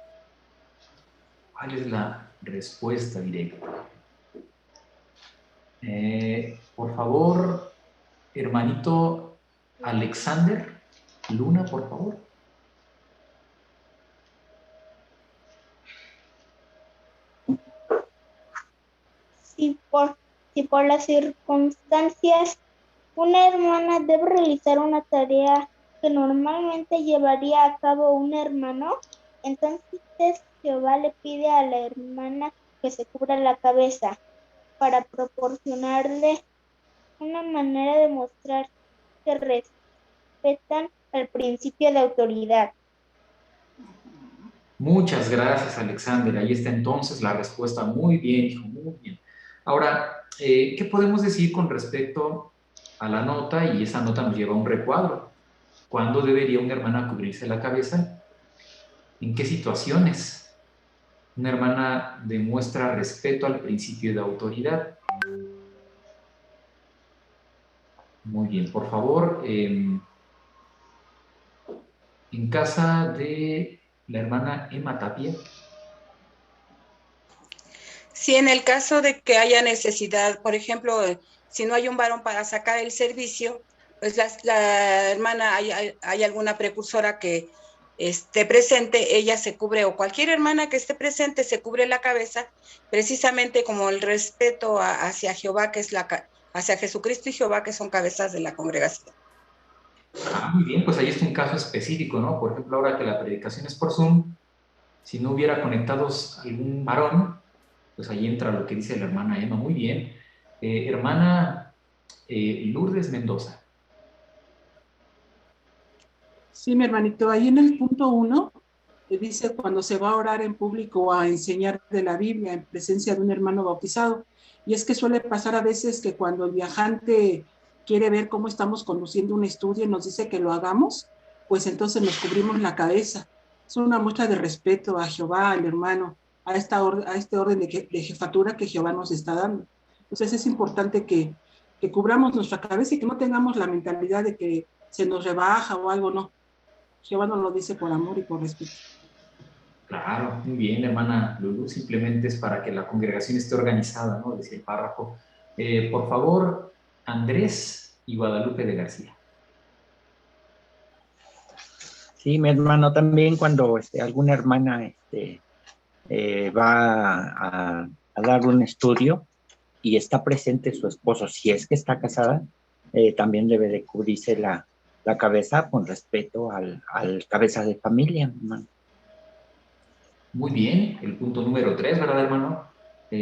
¿Cuál es la respuesta directa? Por favor, hermanito Alexander Luna, por favor. Si por las circunstancias una hermana debe realizar una tarea que normalmente llevaría a cabo un hermano, entonces Jehová le pide a la hermana que se cubra la cabeza para proporcionarle una manera de mostrar que respetan el principio de autoridad. Muchas gracias, Alexander. Ahí está entonces la respuesta. Muy bien, hijo, muy bien. Ahora, ¿qué podemos decir con respecto a la nota? Y esa nota nos lleva a un recuadro. ¿Cuándo debería una hermana cubrirse la cabeza? ¿En qué situaciones una hermana demuestra respeto al principio de autoridad? Muy bien, por favor, en casa de la hermana Emma Tapia. Sí, en el caso de que haya necesidad, por ejemplo, si no hay un varón para sacar el servicio, pues la hermana, hay alguna precursora que esté presente, ella se cubre, o cualquier hermana que esté presente se cubre la cabeza, precisamente como el respeto hacia Jehová, que es hacia Jesucristo y Jehová, que son cabezas de la congregación. Ah, muy bien, pues ahí está un caso específico, ¿no? Por ejemplo, ahora que la predicación es por Zoom, si no hubiera conectados algún varón, pues ahí entra lo que dice la hermana Emma. Muy bien. Hermana Lourdes Mendoza. Sí, mi hermanito, ahí en el punto 1, dice cuando se va a orar en público o a enseñar de la Biblia en presencia de un hermano bautizado. Y es que suele pasar a veces que cuando el viajante quiere ver cómo estamos conduciendo un estudio y nos dice que lo hagamos, pues entonces nos cubrimos la cabeza. Es una muestra de respeto a Jehová, al hermano, a este orden de jefatura que Jehová nos está dando. Entonces es importante que cubramos nuestra cabeza y que no tengamos la mentalidad de que se nos rebaja o algo, no. Jehová nos lo dice por amor y por respeto. Claro, muy bien, hermana Lulu, simplemente es para que la congregación esté organizada, ¿no? Decía el párrafo. Por favor, Andrés y Guadalupe de García. Sí, mi hermano, también cuando alguna hermana va a dar un estudio y está presente su esposo, si es que está casada, también debe de cubrirse la cabeza con respeto al cabeza de familia, hermano. Muy bien, el punto número 3, ¿verdad, hermano?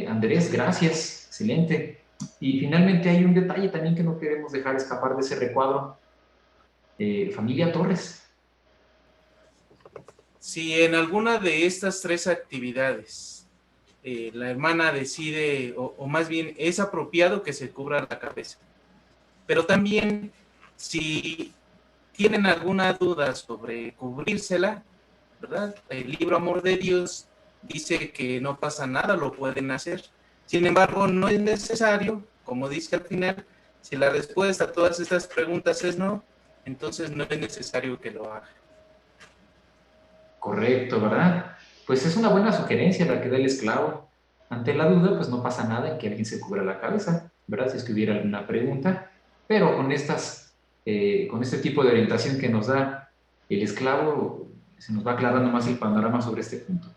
Andrés, gracias, excelente. Y finalmente hay un detalle también que no queremos dejar escapar de ese recuadro. Familia Torres. Si en alguna de estas 3 actividades la hermana decide, o más bien es apropiado que se cubra la cabeza, pero también si tienen alguna duda sobre cubrírsela, ¿verdad? El libro Amor de Dios dice que no pasa nada, lo pueden hacer. Sin embargo, no es necesario, como dice al final, si la respuesta a todas estas preguntas es no, entonces no es necesario que lo haga. Correcto, ¿verdad? Pues es una buena sugerencia la que da el esclavo. Ante la duda, pues no pasa nada en que alguien se cubra la cabeza, ¿verdad? Si es que hubiera alguna pregunta, pero con este tipo de orientación que nos da el esclavo, se nos va aclarando más el panorama sobre este punto.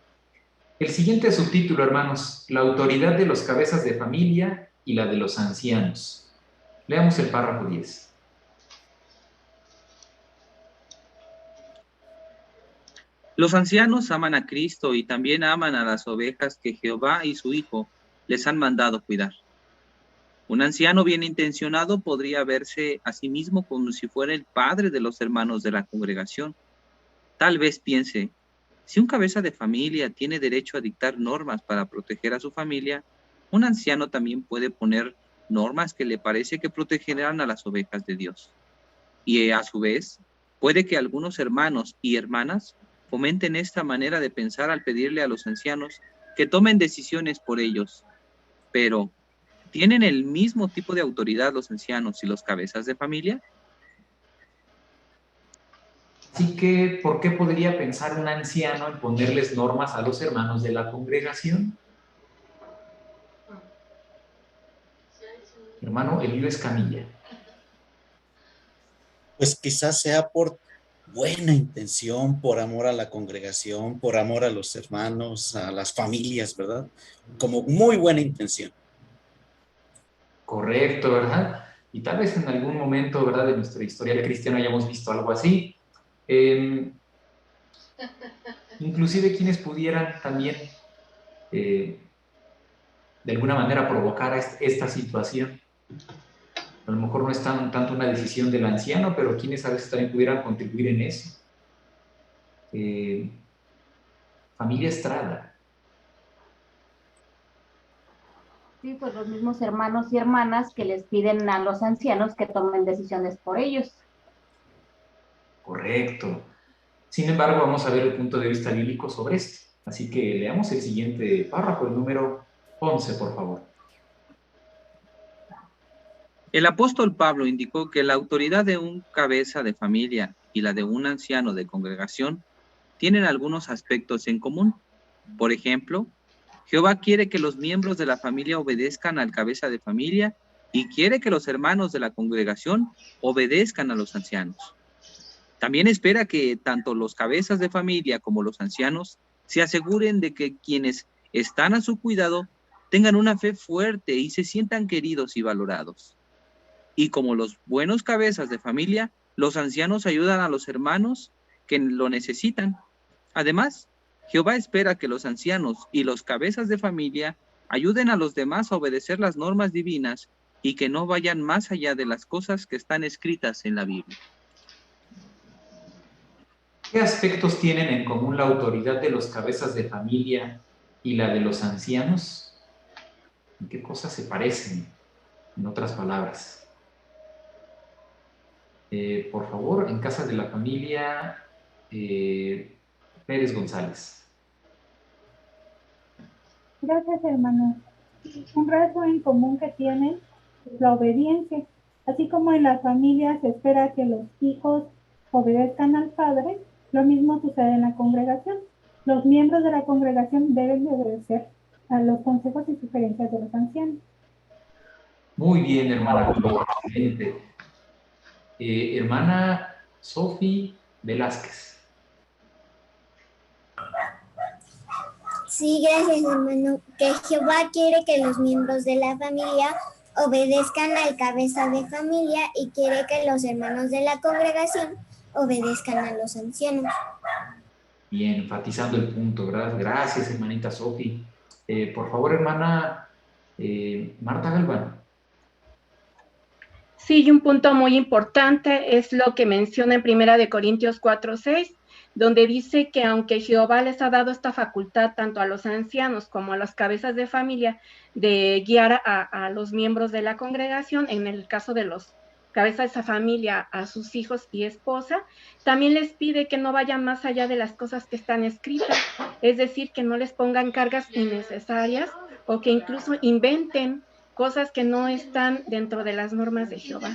El siguiente subtítulo, hermanos, la autoridad de los cabezas de familia y la de los ancianos. Leamos el párrafo 10. Los ancianos aman a Cristo y también aman a las ovejas que Jehová y su Hijo les han mandado cuidar. Un anciano bien intencionado podría verse a sí mismo como si fuera el padre de los hermanos de la congregación. Tal vez piense, si un cabeza de familia tiene derecho a dictar normas para proteger a su familia, un anciano también puede poner normas que le parece que protegerán a las ovejas de Dios. Y a su vez, puede que algunos hermanos y hermanas fomenten esta manera de pensar al pedirle a los ancianos que tomen decisiones por ellos. Pero, ¿tienen el mismo tipo de autoridad los ancianos y los cabezas de familia? Así que, ¿por qué podría pensar un anciano en ponerles normas a los hermanos de la congregación? Hermano Elío Escamilla. Pues quizás sea por buena intención, por amor a la congregación, por amor a los hermanos, a las familias, ¿verdad? Como muy buena intención. Correcto, ¿verdad? Y tal vez en algún momento, ¿verdad?, de nuestra historia cristiana hayamos visto algo así. Inclusive quienes pudieran también de alguna manera provocar esta situación. A lo mejor no es tanto una decisión del anciano, pero quienes a veces también pudieran contribuir en eso. Familia Estrada. Sí, pues los mismos hermanos y hermanas que les piden a los ancianos que tomen decisiones por ellos. Correcto. Sin embargo, vamos a ver el punto de vista bíblico sobre esto. Así que leamos el siguiente párrafo, el número 11, por favor. El apóstol Pablo indicó que la autoridad de un cabeza de familia y la de un anciano de congregación tienen algunos aspectos en común. Por ejemplo, Jehová quiere que los miembros de la familia obedezcan al cabeza de familia y quiere que los hermanos de la congregación obedezcan a los ancianos. También espera que tanto los cabezas de familia como los ancianos se aseguren de que quienes están a su cuidado tengan una fe fuerte y se sientan queridos y valorados. Y como los buenos cabezas de familia, los ancianos ayudan a los hermanos que lo necesitan. Además, Jehová espera que los ancianos y los cabezas de familia ayuden a los demás a obedecer las normas divinas y que no vayan más allá de las cosas que están escritas en la Biblia. ¿Qué aspectos tienen en común la autoridad de los cabezas de familia y la de los ancianos? ¿En qué cosas se parecen? En otras palabras. Por favor, en casa de la familia Pérez González. Gracias, hermano. Un rasgo en común que tienen es la obediencia. Así como en la familia se espera que los hijos obedezcan al padre, lo mismo sucede en la congregación. Los miembros de la congregación deben de obedecer a los consejos y sugerencias de los ancianos. Muy bien, hermana. Excelente. Hermana Sofi Velázquez. Sí, gracias, hermano. Que Jehová quiere que los miembros de la familia obedezcan al cabeza de familia y quiere que los hermanos de la congregación obedezcan a los ancianos. Bien, enfatizando el punto, ¿verdad? Gracias, hermanita Sofi. Por favor, hermana Marta Galván. Sí, y un punto muy importante es lo que menciona en 1 Corintios 4:6, donde dice que aunque Jehová les ha dado esta facultad tanto a los ancianos como a las cabezas de familia de guiar a los miembros de la congregación, en el caso de los cabezas de familia a sus hijos y esposa, también les pide que no vayan más allá de las cosas que están escritas, es decir, que no les pongan cargas innecesarias o que incluso inventen cosas que no están dentro de las normas de Jehová.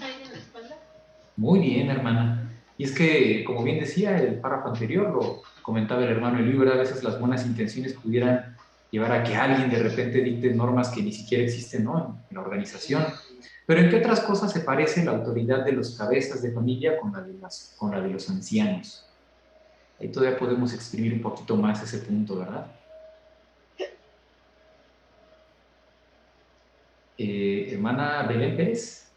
Muy bien, hermana. Y es que, como bien decía el párrafo anterior, lo comentaba el hermano Eliú, ¿verdad? A veces las buenas intenciones pudieran llevar a que alguien de repente dicte normas que ni siquiera existen, ¿no?, en la organización. Pero ¿en qué otras cosas se parece la autoridad de los cabezas de familia con la de los ancianos? Ahí todavía podemos exprimir un poquito más ese punto, ¿verdad? Hermana Belén Pérez.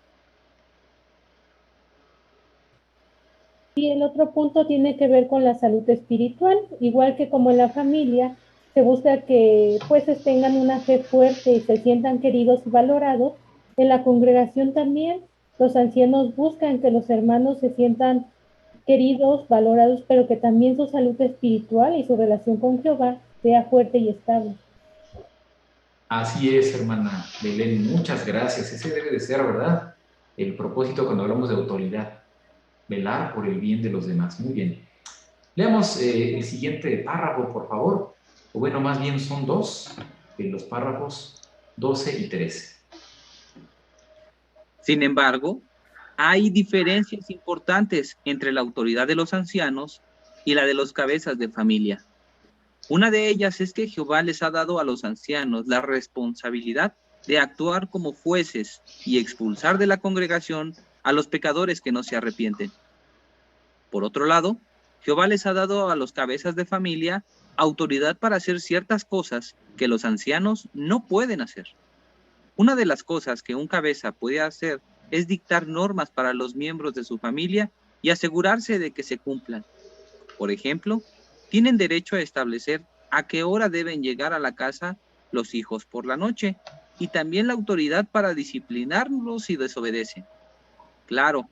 Y el otro punto tiene que ver con la salud espiritual, igual que como en la familia, se busca que pues tengan una fe fuerte y se sientan queridos y valorados. En la congregación también los ancianos buscan que los hermanos se sientan queridos, valorados, pero que también su salud espiritual y su relación con Jehová sea fuerte y estable. Así es, hermana Belén, muchas gracias. Ese debe de ser, ¿verdad?, el propósito cuando hablamos de autoridad, velar por el bien de los demás. Muy bien. Leamos el siguiente párrafo, por favor. O bueno, más bien son dos, los párrafos 12 y 13. Sin embargo, hay diferencias importantes entre la autoridad de los ancianos y la de los cabezas de familia. Una de ellas es que Jehová les ha dado a los ancianos la responsabilidad de actuar como jueces y expulsar de la congregación a los pecadores que no se arrepienten. Por otro lado, Jehová les ha dado a los cabezas de familia autoridad para hacer ciertas cosas que los ancianos no pueden hacer. Una de las cosas que un cabeza puede hacer es dictar normas para los miembros de su familia y asegurarse de que se cumplan. Por ejemplo, tienen derecho a establecer a qué hora deben llegar a la casa los hijos por la noche y también la autoridad para disciplinarlos si desobedecen. Claro,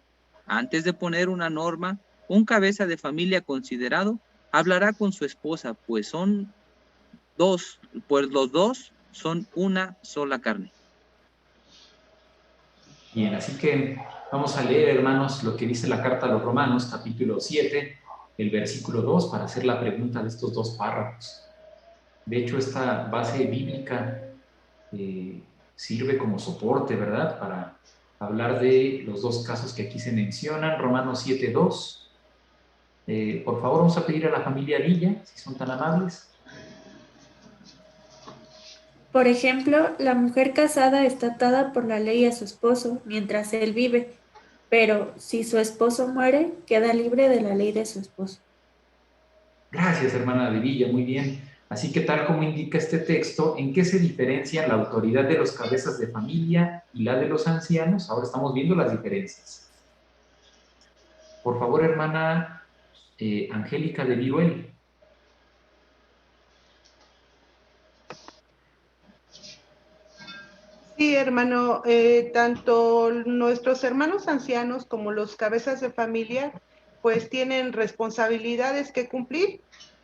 antes de poner una norma, un cabeza de familia considerado hablará con su esposa, pues los dos son una sola carne. Bien, así que vamos a leer, hermanos, lo que dice la carta a los Romanos, capítulo 7, el versículo 2, para hacer la pregunta de estos dos párrafos. De hecho, esta base bíblica sirve como soporte, ¿verdad?, para hablar de los dos casos que aquí se mencionan. Romanos 7, 2. Por favor, vamos a pedir a la familia Villa, si son tan amables. Por ejemplo, la mujer casada está atada por la ley a su esposo mientras él vive, pero si su esposo muere, queda libre de la ley de su esposo. Gracias, hermana de Villa, muy bien. Así que tal como indica este texto, ¿en qué se diferencia la autoridad de los cabezas de familia y la de los ancianos? Ahora estamos viendo las diferencias. Por favor, hermana Angélica de Viruel. Sí, hermano, tanto nuestros hermanos ancianos como los cabezas de familia, pues tienen responsabilidades que cumplir,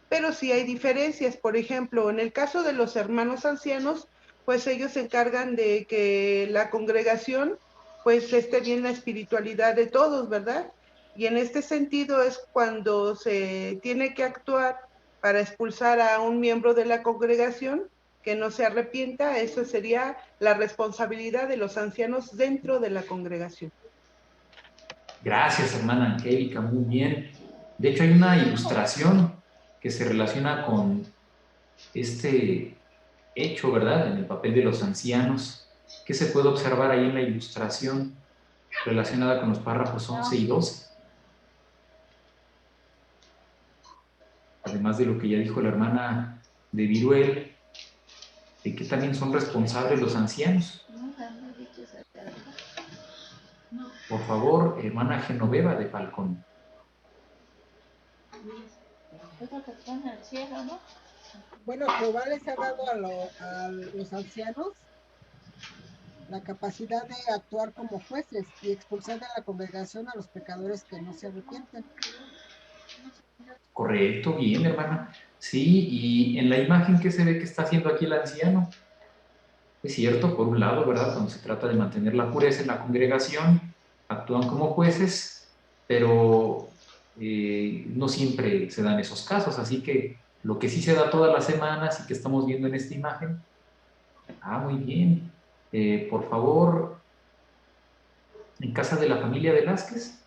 pero sí hay diferencias. Por ejemplo, en el caso de los hermanos ancianos, pues ellos se encargan de que la congregación, pues esté bien la espiritualidad de todos, ¿verdad? Y en este sentido es cuando se tiene que actuar para expulsar a un miembro de la congregación que no se arrepienta. Eso sería la responsabilidad de los ancianos dentro de la congregación. Gracias, hermana Angélica, muy bien. De hecho, hay una ilustración que se relaciona con este hecho, ¿verdad? En el papel de los ancianos. ¿Qué se puede observar ahí en la ilustración relacionada con los párrafos 11 y 12? Además de lo que ya dijo la hermana de Viruel, de que también son responsables los ancianos. Por favor, hermana Genoveva de Falcón. Bueno, Jehová les ha dado a los ancianos la capacidad de actuar como jueces y expulsar de la congregación a los pecadores que no se arrepienten. Correcto, bien, hermana. Sí, y en la imagen que se ve que está haciendo aquí el anciano, es cierto, por un lado, ¿verdad? Cuando se trata de mantener la pureza en la congregación, actúan como jueces, pero no siempre se dan esos casos, así que lo que sí se da todas las semanas y que estamos viendo en esta imagen, muy bien, por favor, en casa de la familia Velázquez.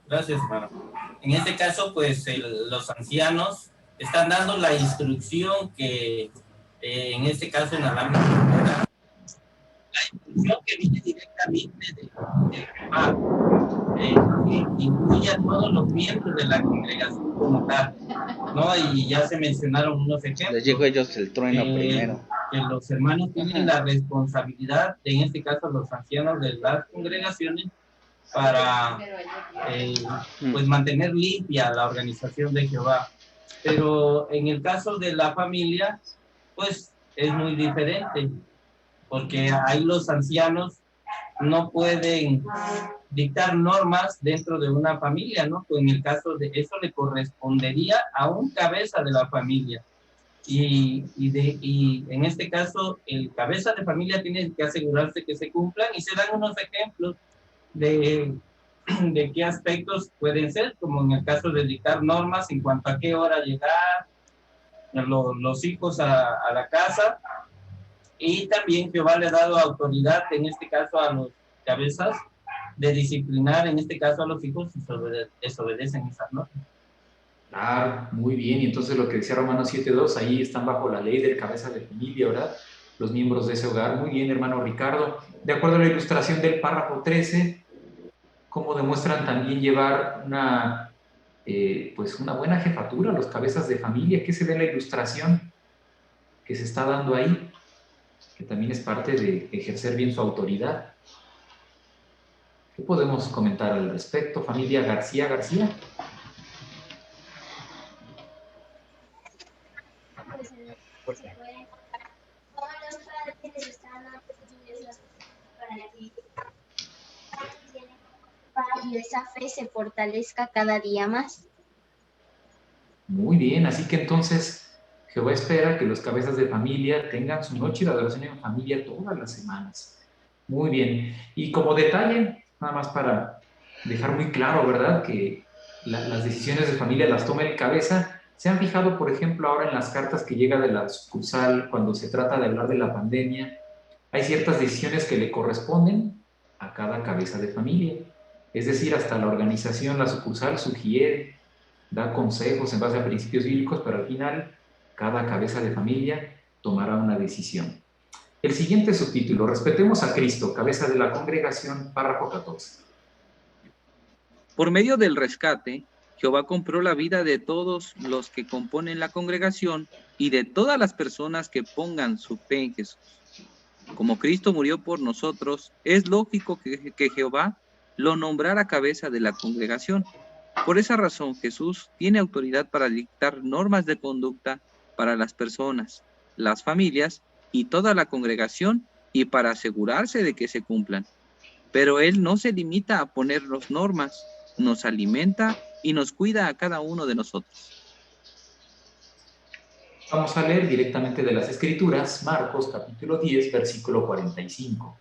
Gracias, hermano. En este caso, pues los ancianos están dando la instrucción que, en este caso, en la lámina, la instrucción que viene directamente de Jehová, que incluye a todos los miembros de la congregación como tal, ¿no? Y ya se mencionaron unos ejemplos. Les llegó a ellos el trueno primero. Que los hermanos tienen la responsabilidad, en este caso los ancianos de las congregaciones, para pues mantener limpia la organización de Jehová. Pero en el caso de la familia, pues es muy diferente, porque ahí los ancianos no pueden dictar normas dentro de una familia, ¿no? Pues en el caso de eso le correspondería a un cabeza de la familia. Y en este caso, el cabeza de familia tiene que asegurarse que se cumplan, y se dan unos ejemplos de qué aspectos pueden ser, como en el caso de dictar normas en cuanto a qué hora llegar los hijos a la casa. Y también Jehová le ha dado autoridad, en este caso a los cabezas, de disciplinar, en este caso a los hijos, si desobedecen esas normas. Claro, muy bien. Y entonces lo que decía Romanos 7:2, ahí están bajo la ley del cabeza de familia, ¿verdad? Los miembros de ese hogar. Muy bien, hermano Ricardo. De acuerdo a la ilustración del párrafo 13, cómo demuestran también llevar pues una buena jefatura los cabezas de familia. ¿Qué se ve en la ilustración que se está dando ahí? Que también es parte de ejercer bien su autoridad. ¿Qué podemos comentar al respecto? Familia García. Todos los padres están orgullosos para que y esa fe se fortalezca cada día más. Muy bien, así que entonces Jehová espera que los cabezas de familia tengan su noche de adoración en familia todas las semanas. Muy bien, y como detalle, nada más para dejar muy claro, ¿verdad?, que las decisiones de familia las toma el cabeza. ¿Se han fijado, por ejemplo, ahora en las cartas que llega de la sucursal cuando se trata de hablar de la pandemia? Hay ciertas decisiones que le corresponden a cada cabeza de familia. Es decir, hasta la organización, la sucursal sugiere, da consejos en base a principios bíblicos, pero al final cada cabeza de familia tomará una decisión. El siguiente subtítulo, respetemos a Cristo, cabeza de la congregación, párrafo 14. Por medio del rescate, Jehová compró la vida de todos los que componen la congregación y de todas las personas que pongan su fe en Jesús. Como Cristo murió por nosotros, es lógico que Jehová lo nombrara cabeza de la congregación. Por esa razón, Jesús tiene autoridad para dictar normas de conducta para las personas, las familias y toda la congregación, y para asegurarse de que se cumplan. Pero Él no se limita a ponernos normas, nos alimenta y nos cuida a cada uno de nosotros. Vamos a leer directamente de las Escrituras, Marcos capítulo 10, versículo 45.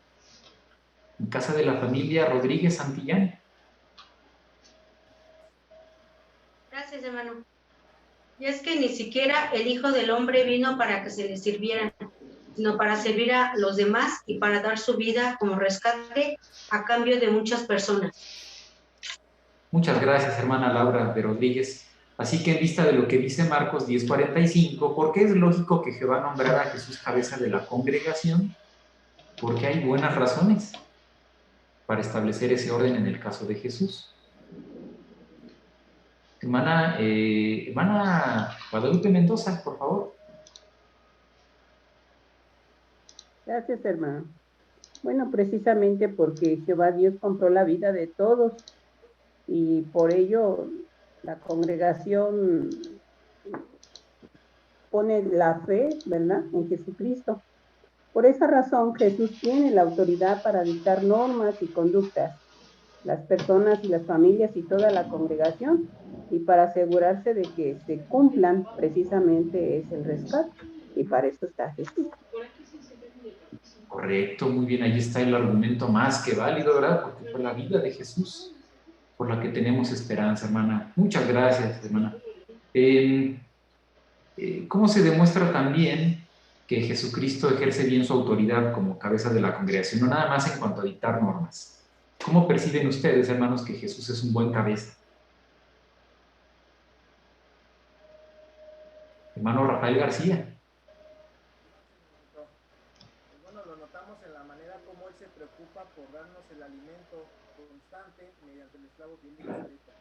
En casa de la familia Rodríguez Santillán. Gracias, hermano. Y es que ni siquiera el Hijo del Hombre vino para que se le sirvieran, sino para servir a los demás y para dar su vida como rescate a cambio de muchas personas. Muchas gracias, hermana Laura de Rodríguez. Así que en vista de lo que dice Marcos 10:45, ¿por qué es lógico que Jehová nombrara a Jesús cabeza de la congregación? Porque hay buenas razones para establecer ese orden en el caso de Jesús. Hermana Guadalupe Mendoza, por favor. Gracias, hermano. Bueno, precisamente porque Jehová Dios compró la vida de todos y por ello la congregación pone la fe, ¿verdad?, en Jesucristo. Por esa razón, Jesús tiene la autoridad para dictar normas y conductas, las personas y las familias y toda la congregación, y para asegurarse de que se cumplan, precisamente es el rescate, y para eso está Jesús. Correcto, muy bien, ahí está el argumento más que válido, ¿verdad? Porque fue la vida de Jesús por la que tenemos esperanza, hermana. Muchas gracias, hermana. ¿Cómo se demuestra también que Jesucristo ejerce bien su autoridad como cabeza de la congregación? No nada más en cuanto a dictar normas. ¿Cómo perciben ustedes, hermanos, que Jesús es un buen cabeza? Hermano Rafael García. Bueno, lo notamos en la manera como Él se preocupa por darnos el alimento constante mediante el esclavo bien de Israelita.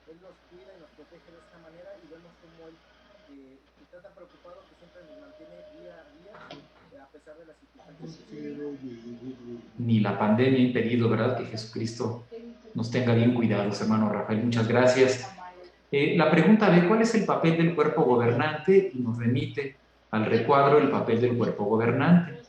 Él nos cuida y nos protege de esta manera y vemos cómo Él está tan preocupado que siempre nos mantiene día a día a pesar de las circunstancias. Ni la pandemia ha impedido, ¿verdad?, que Jesucristo nos tenga bien cuidados, hermano Rafael. Muchas gracias. La pregunta de ¿cuál es el papel del cuerpo gobernante? Y nos remite al recuadro el papel del cuerpo gobernante.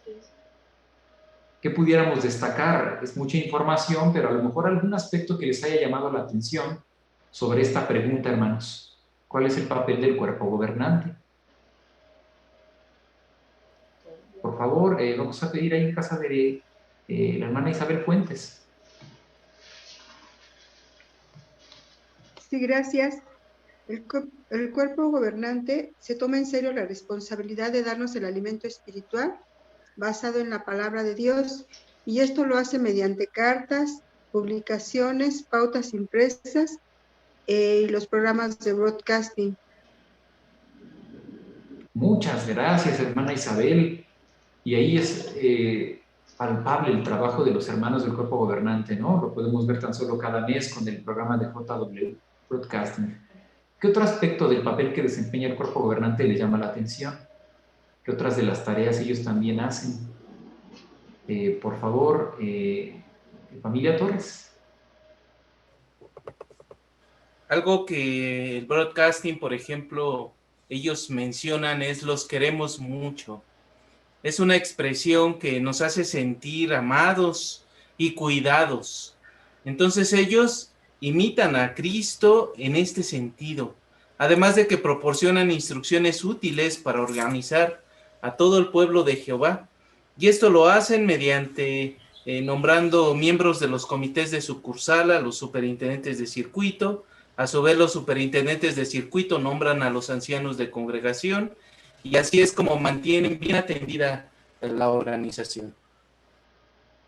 ¿Qué pudiéramos destacar? Es mucha información, pero a lo mejor algún aspecto que les haya llamado la atención sobre esta pregunta, hermanos. ¿Cuál es el papel del cuerpo gobernante? Por favor, vamos a pedir ahí en casa de la hermana Isabel Fuentes. Sí, gracias. El cuerpo gobernante se toma en serio la responsabilidad de darnos el alimento espiritual basado en la palabra de Dios, y esto lo hace mediante cartas, publicaciones, pautas impresas y los programas de broadcasting. Muchas gracias, hermana Isabel. Y ahí es palpable el trabajo de los hermanos del cuerpo gobernante, ¿no? Lo podemos ver tan solo cada mes con el programa de JW Broadcasting. ¿Qué otro aspecto del papel que desempeña el cuerpo gobernante le llama la atención? ¿Qué otras de las tareas ellos también hacen? Por favor, familia Torres. Algo que el broadcasting, por ejemplo, ellos mencionan es los queremos mucho. Es una expresión que nos hace sentir amados y cuidados. Entonces ellos imitan a Cristo en este sentido, además de que proporcionan instrucciones útiles para organizar a todo el pueblo de Jehová. Y esto lo hacen mediante nombrando miembros de los comités de sucursal, a los superintendentes de circuito. A su vez, los superintendentes de circuito nombran a los ancianos de congregación, y así es como mantienen bien atendida la organización.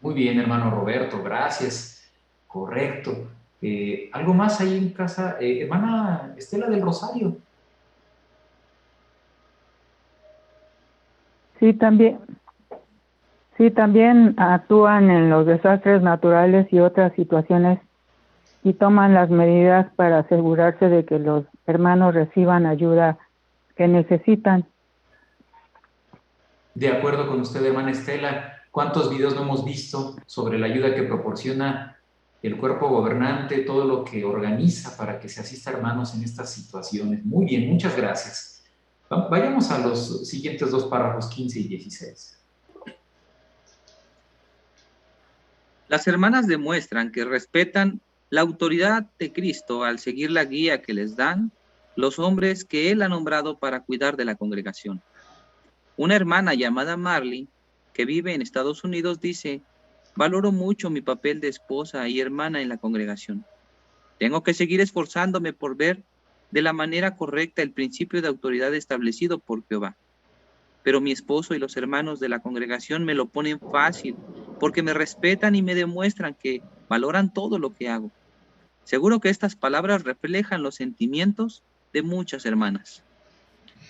Muy bien, hermano Roberto, gracias. Correcto. ¿Algo más ahí en casa? Hermana Estela del Rosario. Sí, también actúan en los desastres naturales y otras situaciones y toman las medidas para asegurarse de que los hermanos reciban ayuda que necesitan. De acuerdo con usted, hermana Estela. ¿Cuántos videos no hemos visto sobre la ayuda que proporciona el cuerpo gobernante, todo lo que organiza para que se asista a hermanos en estas situaciones? Muy bien, muchas gracias. Vayamos a los siguientes dos párrafos, 15 y 16. Las hermanas demuestran que respetan la autoridad de Cristo al seguir la guía que les dan los hombres que Él ha nombrado para cuidar de la congregación. Una hermana llamada Marley, que vive en Estados Unidos, dice Valoro mucho mi papel de esposa y hermana en la congregación. Tengo que seguir esforzándome por ver de la manera correcta el principio de autoridad establecido por Jehová. Pero mi esposo y los hermanos de la congregación me lo ponen fácil, porque me respetan y me demuestran que valoran todo lo que hago. Seguro que estas palabras reflejan los sentimientos de muchas hermanas.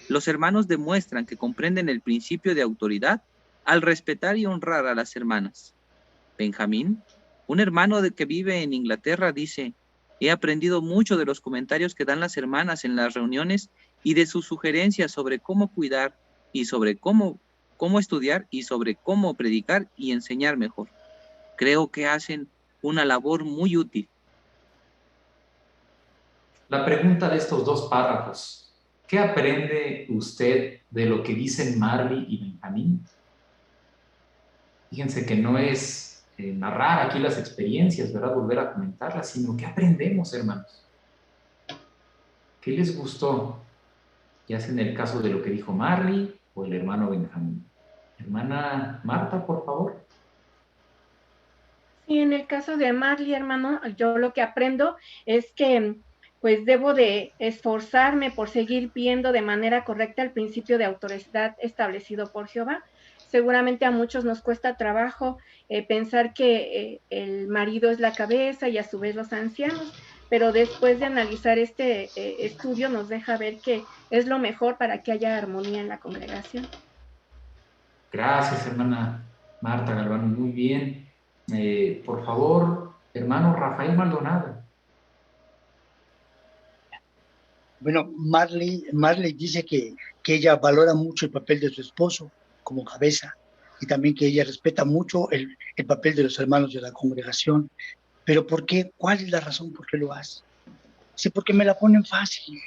Los hermanos demuestran que comprenden el principio de autoridad al respetar y honrar a las hermanas. Benjamín, un hermano que vive en Inglaterra, dice: he aprendido mucho de los comentarios que dan las hermanas en las reuniones y de sus sugerencias sobre cómo cuidar y sobre cómo estudiar y sobre cómo predicar y enseñar mejor. Creo que hacen una labor muy útil. La pregunta de estos dos párrafos: ¿qué aprende usted de lo que dicen Marley y Benjamín? Fíjense que no es narrar aquí las experiencias, ¿verdad? Volver a comentarlas, sino ¿qué aprendemos, hermanos? ¿Qué les gustó? Ya sea en el caso de lo que dijo Marley o el hermano Benjamín. Hermana Marta, por favor. Sí, en el caso de Marley, hermano, yo lo que aprendo es que pues debo de esforzarme por seguir viendo de manera correcta el principio de autoridad establecido por Jehová. Seguramente a muchos nos cuesta trabajo pensar que el marido es la cabeza y a su vez los ancianos, pero después de analizar este estudio nos deja ver que es lo mejor para que haya armonía en la congregación. Gracias, hermana Marta Galván, muy bien. Por favor, hermano Rafael Maldonado. Bueno, Marley dice que ella valora mucho el papel de su esposo como cabeza y también que ella respeta mucho el papel de los hermanos de la congregación. Pero ¿por qué? ¿Cuál es la razón por qué lo hace? Sí, porque me la ponen fácil.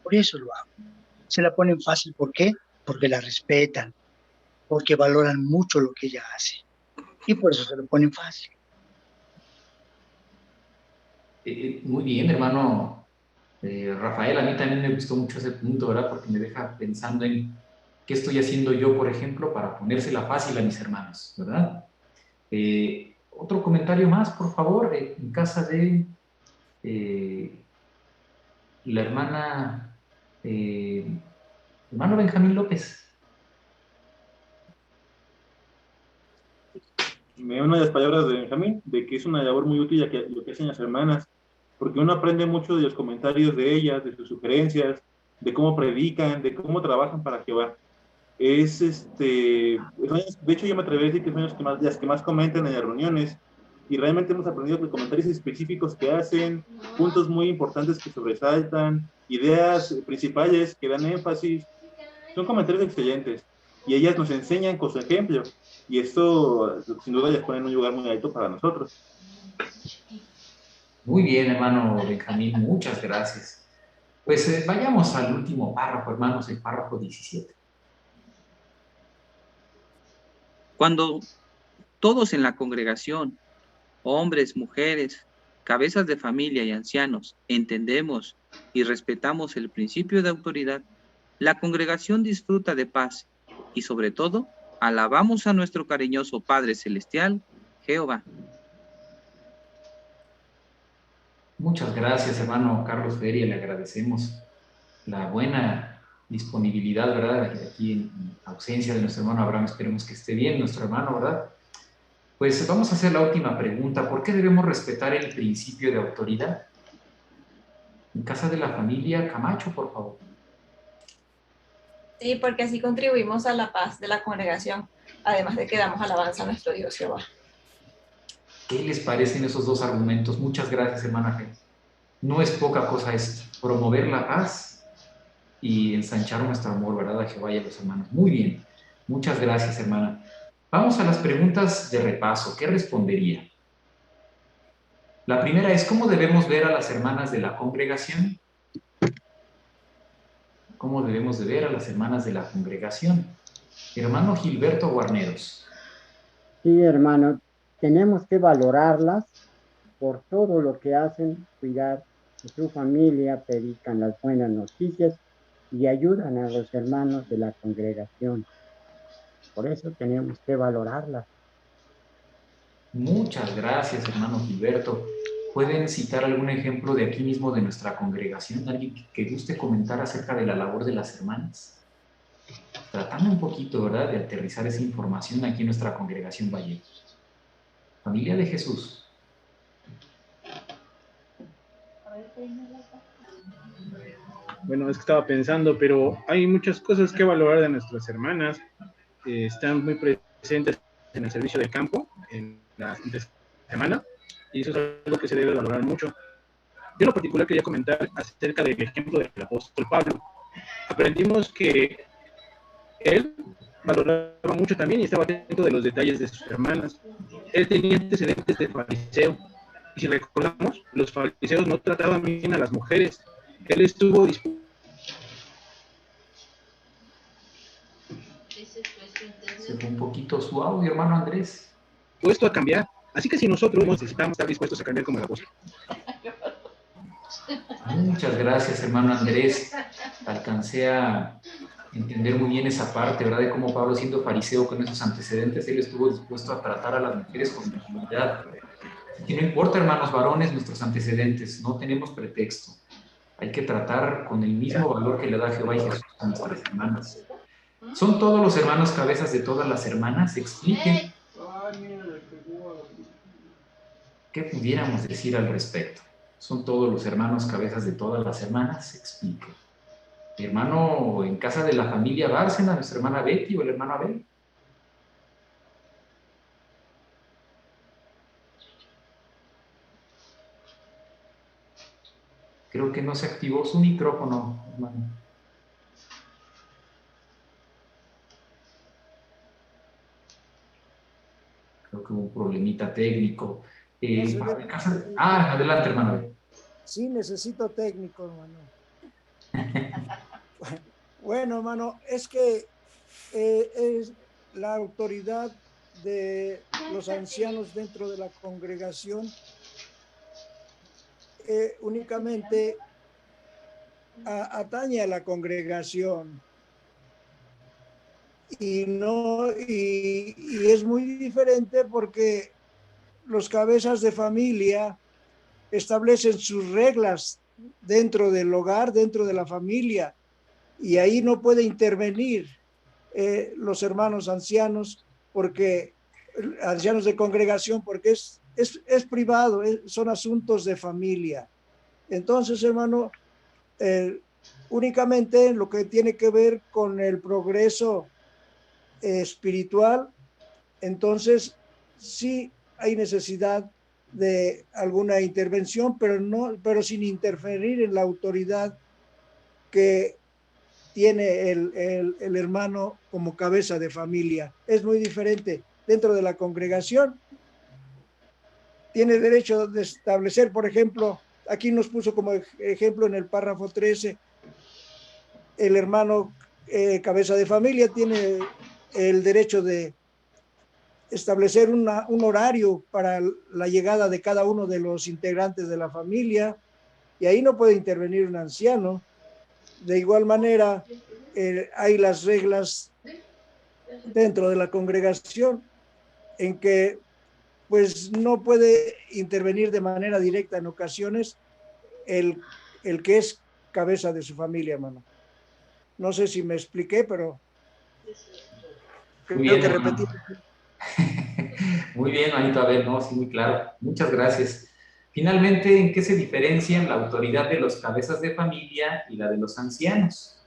Por eso lo hago. Se la ponen fácil, ¿por qué? Porque la respetan, porque valoran mucho lo que ella hace. Y por eso se lo ponen fácil. Muy bien, hermano Rafael, a mí también me gustó mucho ese punto, ¿verdad? Porque me deja pensando en qué estoy haciendo yo, por ejemplo, para ponérsela fácil a mis hermanos, ¿verdad? Otro comentario más, por favor, en casa de la hermana, hermano Benjamín López. Me uno de las palabras de Benjamín, de que es una labor muy útil lo que hacen las hermanas, porque uno aprende mucho de los comentarios de ellas, de sus sugerencias, de cómo predican, de cómo trabajan para Jehová. De hecho yo me atrevería a decir que son las que más comentan en las reuniones, y realmente hemos aprendido de comentarios específicos que hacen, puntos muy importantes que sobresaltan, ideas principales que dan énfasis. Son comentarios excelentes, y ellas nos enseñan con su ejemplo, y esto sin duda les pone en un lugar muy alto para nosotros. Muy bien, hermano Benjamín, muchas gracias. Pues vayamos al último párrafo, hermanos, el párrafo 17. Cuando todos en la congregación, hombres, mujeres, cabezas de familia y ancianos, entendemos y respetamos el principio de autoridad, la congregación disfruta de paz y sobre todo alabamos a nuestro cariñoso Padre Celestial, Jehová. Muchas gracias, hermano Carlos Feria, le agradecemos la buena disponibilidad, ¿verdad? Aquí en ausencia de nuestro hermano Abraham, esperemos que esté bien nuestro hermano, ¿verdad? Pues vamos a hacer la última pregunta. ¿Por qué debemos respetar el principio de autoridad? En casa de la familia Camacho, por favor. Sí, porque así contribuimos a la paz de la congregación, además de que damos alabanza a nuestro Dios Jehová. ¿Qué les parecen esos dos argumentos? Muchas gracias, hermana G. No es poca cosa esto, promover la paz y ensanchar nuestro amor, ¿verdad? A Jehová y a los hermanos. Muy bien, muchas gracias, hermana. Vamos a las preguntas de repaso. ¿Qué respondería? La primera es, ¿cómo debemos ver a las hermanas de la congregación? ¿Cómo debemos de ver a las hermanas de la congregación? Hermano Gilberto Guarneros. Sí, hermano, tenemos que valorarlas por todo lo que hacen, cuidar de su familia, predican las buenas noticias y ayudan a los hermanos de la congregación. Por eso tenemos que valorarlas. Muchas gracias, hermano Gilberto. ¿Pueden citar algún ejemplo de aquí mismo de nuestra congregación? ¿Alguien que guste comentar acerca de la labor de las hermanas? Tratando un poquito, ¿verdad?, de aterrizar esa información aquí en nuestra congregación Valle. Familia de Jesús. Bueno, es que estaba pensando, pero hay muchas cosas que valorar de nuestras hermanas. Están muy presentes en el servicio de campo, en la semana, y eso es algo que se debe valorar mucho. Yo en lo particular quería comentar acerca del ejemplo del apóstol Pablo. Aprendimos que él valoraba mucho también y estaba atento de los detalles de sus hermanas. Él tenía antecedentes de fariseo, y si recordamos, los fariseos no trataban bien a las mujeres. Él estuvo dispuesto Se fue un poquito su audio, hermano Andrés. a cambiar. Así que si nosotros necesitamos estar dispuestos a cambiar como el apóstol. Muchas gracias, hermano Andrés. Alcancé a entender muy bien esa parte, ¿verdad? De cómo Pablo, siendo fariseo con esos antecedentes, él estuvo dispuesto a tratar a las mujeres con dignidad. Y no importa, hermanos varones, nuestros antecedentes, no tenemos pretexto. Hay que tratar con el mismo valor que le da Jehová y Jesús a nuestras hermanas. ¿Son todos los hermanos cabezas de todas las hermanas? Expliquen. ¿Qué pudiéramos decir al respecto? ¿Son todos los hermanos cabezas de todas las hermanas? Explique. Mi hermano en casa de la familia Bárcena, nuestra hermana Betty o el hermano Abel. Creo que no se activó su micrófono, hermano. Creo que hubo un problemita técnico. Adelante, hermano. Sí, necesito técnico, hermano. Bueno, hermano, es que es la autoridad de los ancianos dentro de la congregación únicamente atañe a la congregación y es muy diferente porque los cabezas de familia establecen sus reglas dentro del hogar, dentro de la familia, y ahí no puede intervenir los hermanos ancianos, ancianos de congregación, porque es privado, son asuntos de familia. Entonces, hermano, únicamente lo que tiene que ver con el progreso espiritual, entonces sí hay necesidad de alguna intervención, pero sin interferir en la autoridad que tiene el hermano como cabeza de familia. Es muy diferente. Dentro de la congregación tiene derecho de establecer, por ejemplo, aquí nos puso como ejemplo en el párrafo 13, el hermano cabeza de familia tiene el derecho de establecer un horario para la llegada de cada uno de los integrantes de la familia, y ahí no puede intervenir un anciano. De igual manera, hay las reglas dentro de la congregación en que pues no puede intervenir de manera directa en ocasiones el que es cabeza de su familia, hermano. No sé si me expliqué, pero creo que repetí. Muy bien, manito, a ver, no, sí, muy claro. Muchas gracias. Finalmente, ¿en qué se diferencian la autoridad de los cabezas de familia y la de los ancianos?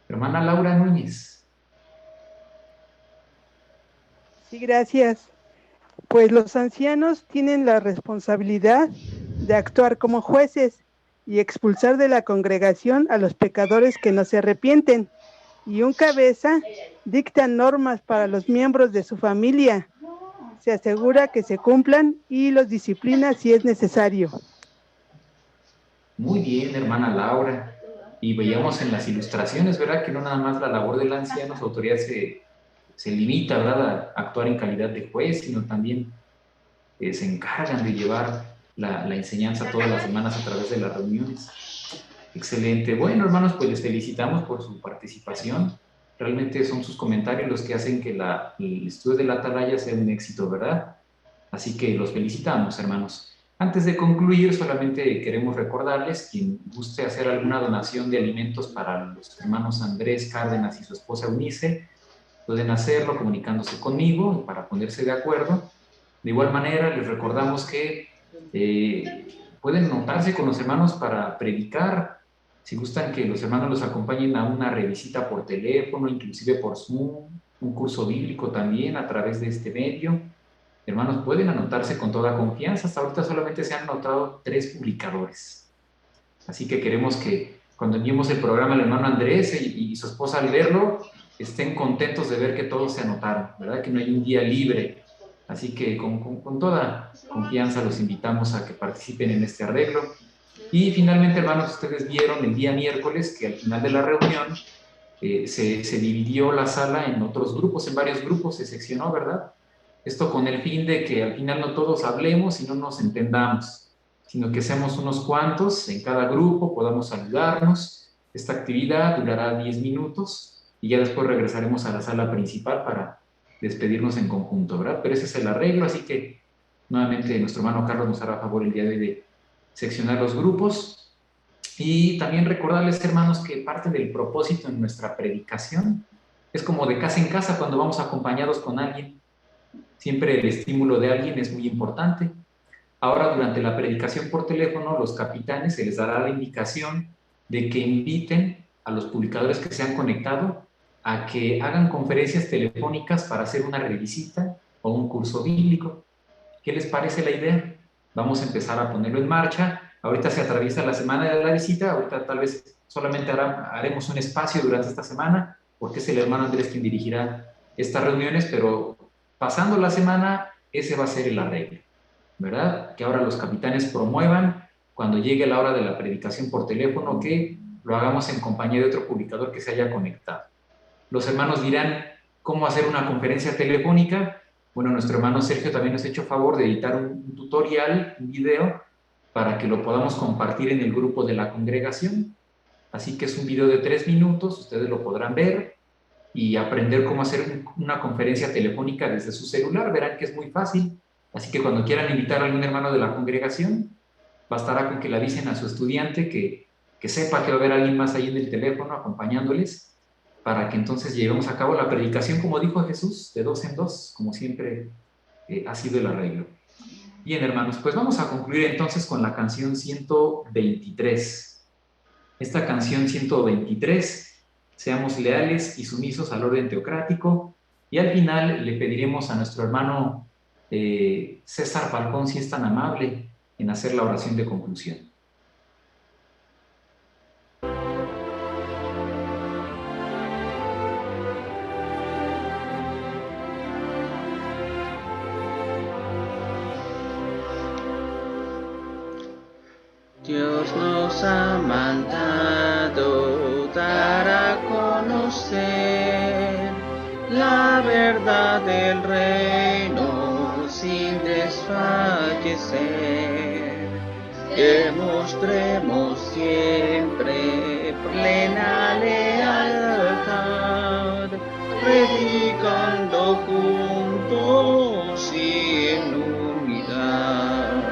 Hermana Laura Núñez. Sí, gracias. Pues los ancianos tienen la responsabilidad de actuar como jueces y expulsar de la congregación a los pecadores que no se arrepienten. Y un cabeza dicta normas para los miembros de su familia. Se asegura que se cumplan y los disciplina si es necesario. Muy bien, hermana Laura. Y veíamos en las ilustraciones, ¿verdad?, que no nada más la labor del anciano, su autoridad se limita, ¿verdad?, a actuar en calidad de juez, sino también se encargan de llevar la enseñanza todas las semanas a través de las reuniones. Excelente. Bueno, hermanos, pues les felicitamos por su participación. realmente son sus comentarios los que hacen que el estudio de la atalaya sea un éxito, ¿verdad? Así que los felicitamos, hermanos. Antes de concluir, solamente queremos recordarles, quien guste hacer alguna donación de alimentos para los hermanos Andrés Cárdenas y su esposa Eunice, pueden hacerlo comunicándose conmigo para ponerse de acuerdo. De igual manera, les recordamos que pueden anotarse con los hermanos para predicar. Si gustan que los hermanos los acompañen a una revisita por teléfono, inclusive por Zoom, un curso bíblico también a través de este medio. Hermanos, pueden anotarse con toda confianza. Hasta ahorita solamente se han anotado 3 publicadores. Así que queremos que cuando enviemos el programa al hermano Andrés y su esposa al verlo, estén contentos de ver que todos se anotaron, ¿verdad? Que no hay un día libre. Así que con toda confianza los invitamos a que participen en este arreglo. Y finalmente, hermanos, ustedes vieron el día miércoles que al final de la reunión se dividió la sala en otros grupos, en varios grupos, se seccionó, ¿verdad? Esto con el fin de que al final no todos hablemos y no nos entendamos, sino que seamos unos cuantos en cada grupo, podamos saludarnos. Esta actividad durará 10 minutos y ya después regresaremos a la sala principal para despedirnos en conjunto, ¿verdad? Pero ese es el arreglo, así que nuevamente nuestro hermano Carlos nos hará favor el día de hoy de seccionar los grupos. Y también recordarles, hermanos, que parte del propósito en nuestra predicación es como de casa en casa cuando vamos acompañados con alguien. Siempre el estímulo de alguien es muy importante. Ahora, durante la predicación por teléfono, los capitanes se les dará la indicación de que inviten a los publicadores que se han conectado a que hagan conferencias telefónicas para hacer una revisita o un curso bíblico. ¿Qué les parece la idea? Vamos a empezar a ponerlo en marcha. Ahorita se atraviesa la semana de la visita, ahorita tal vez solamente haremos un espacio durante esta semana, porque es el hermano Andrés quien dirigirá estas reuniones, pero pasando la semana, ese va a ser el arreglo, ¿verdad? Que ahora los capitanes promuevan, cuando llegue la hora de la predicación por teléfono, que lo hagamos en compañía de otro publicador que se haya conectado. Los hermanos dirán cómo hacer una conferencia telefónica. Bueno, nuestro hermano Sergio también nos ha hecho favor de editar un tutorial, un video, para que lo podamos compartir en el grupo de la congregación. Así que es un video de 3 minutos, ustedes lo podrán ver y aprender cómo hacer una conferencia telefónica desde su celular. Verán que es muy fácil. Así que cuando quieran invitar a algún hermano de la congregación, bastará con que le avisen a su estudiante que sepa que va a haber alguien más ahí en el teléfono acompañándoles, para que entonces llevemos a cabo la predicación, como dijo Jesús, de 2 en 2, como siempre ha sido el arreglo. Bien, hermanos, pues vamos a concluir entonces con la canción 123. Esta canción 123, seamos leales y sumisos al orden teocrático, y al final le pediremos a nuestro hermano César Falcón, si es tan amable, en hacer la oración de conclusión. Dios nos ha mandado dar a conocer la verdad del reino sin desfallecer. Demostremos siempre plena lealtad, predicando juntos y en unidad.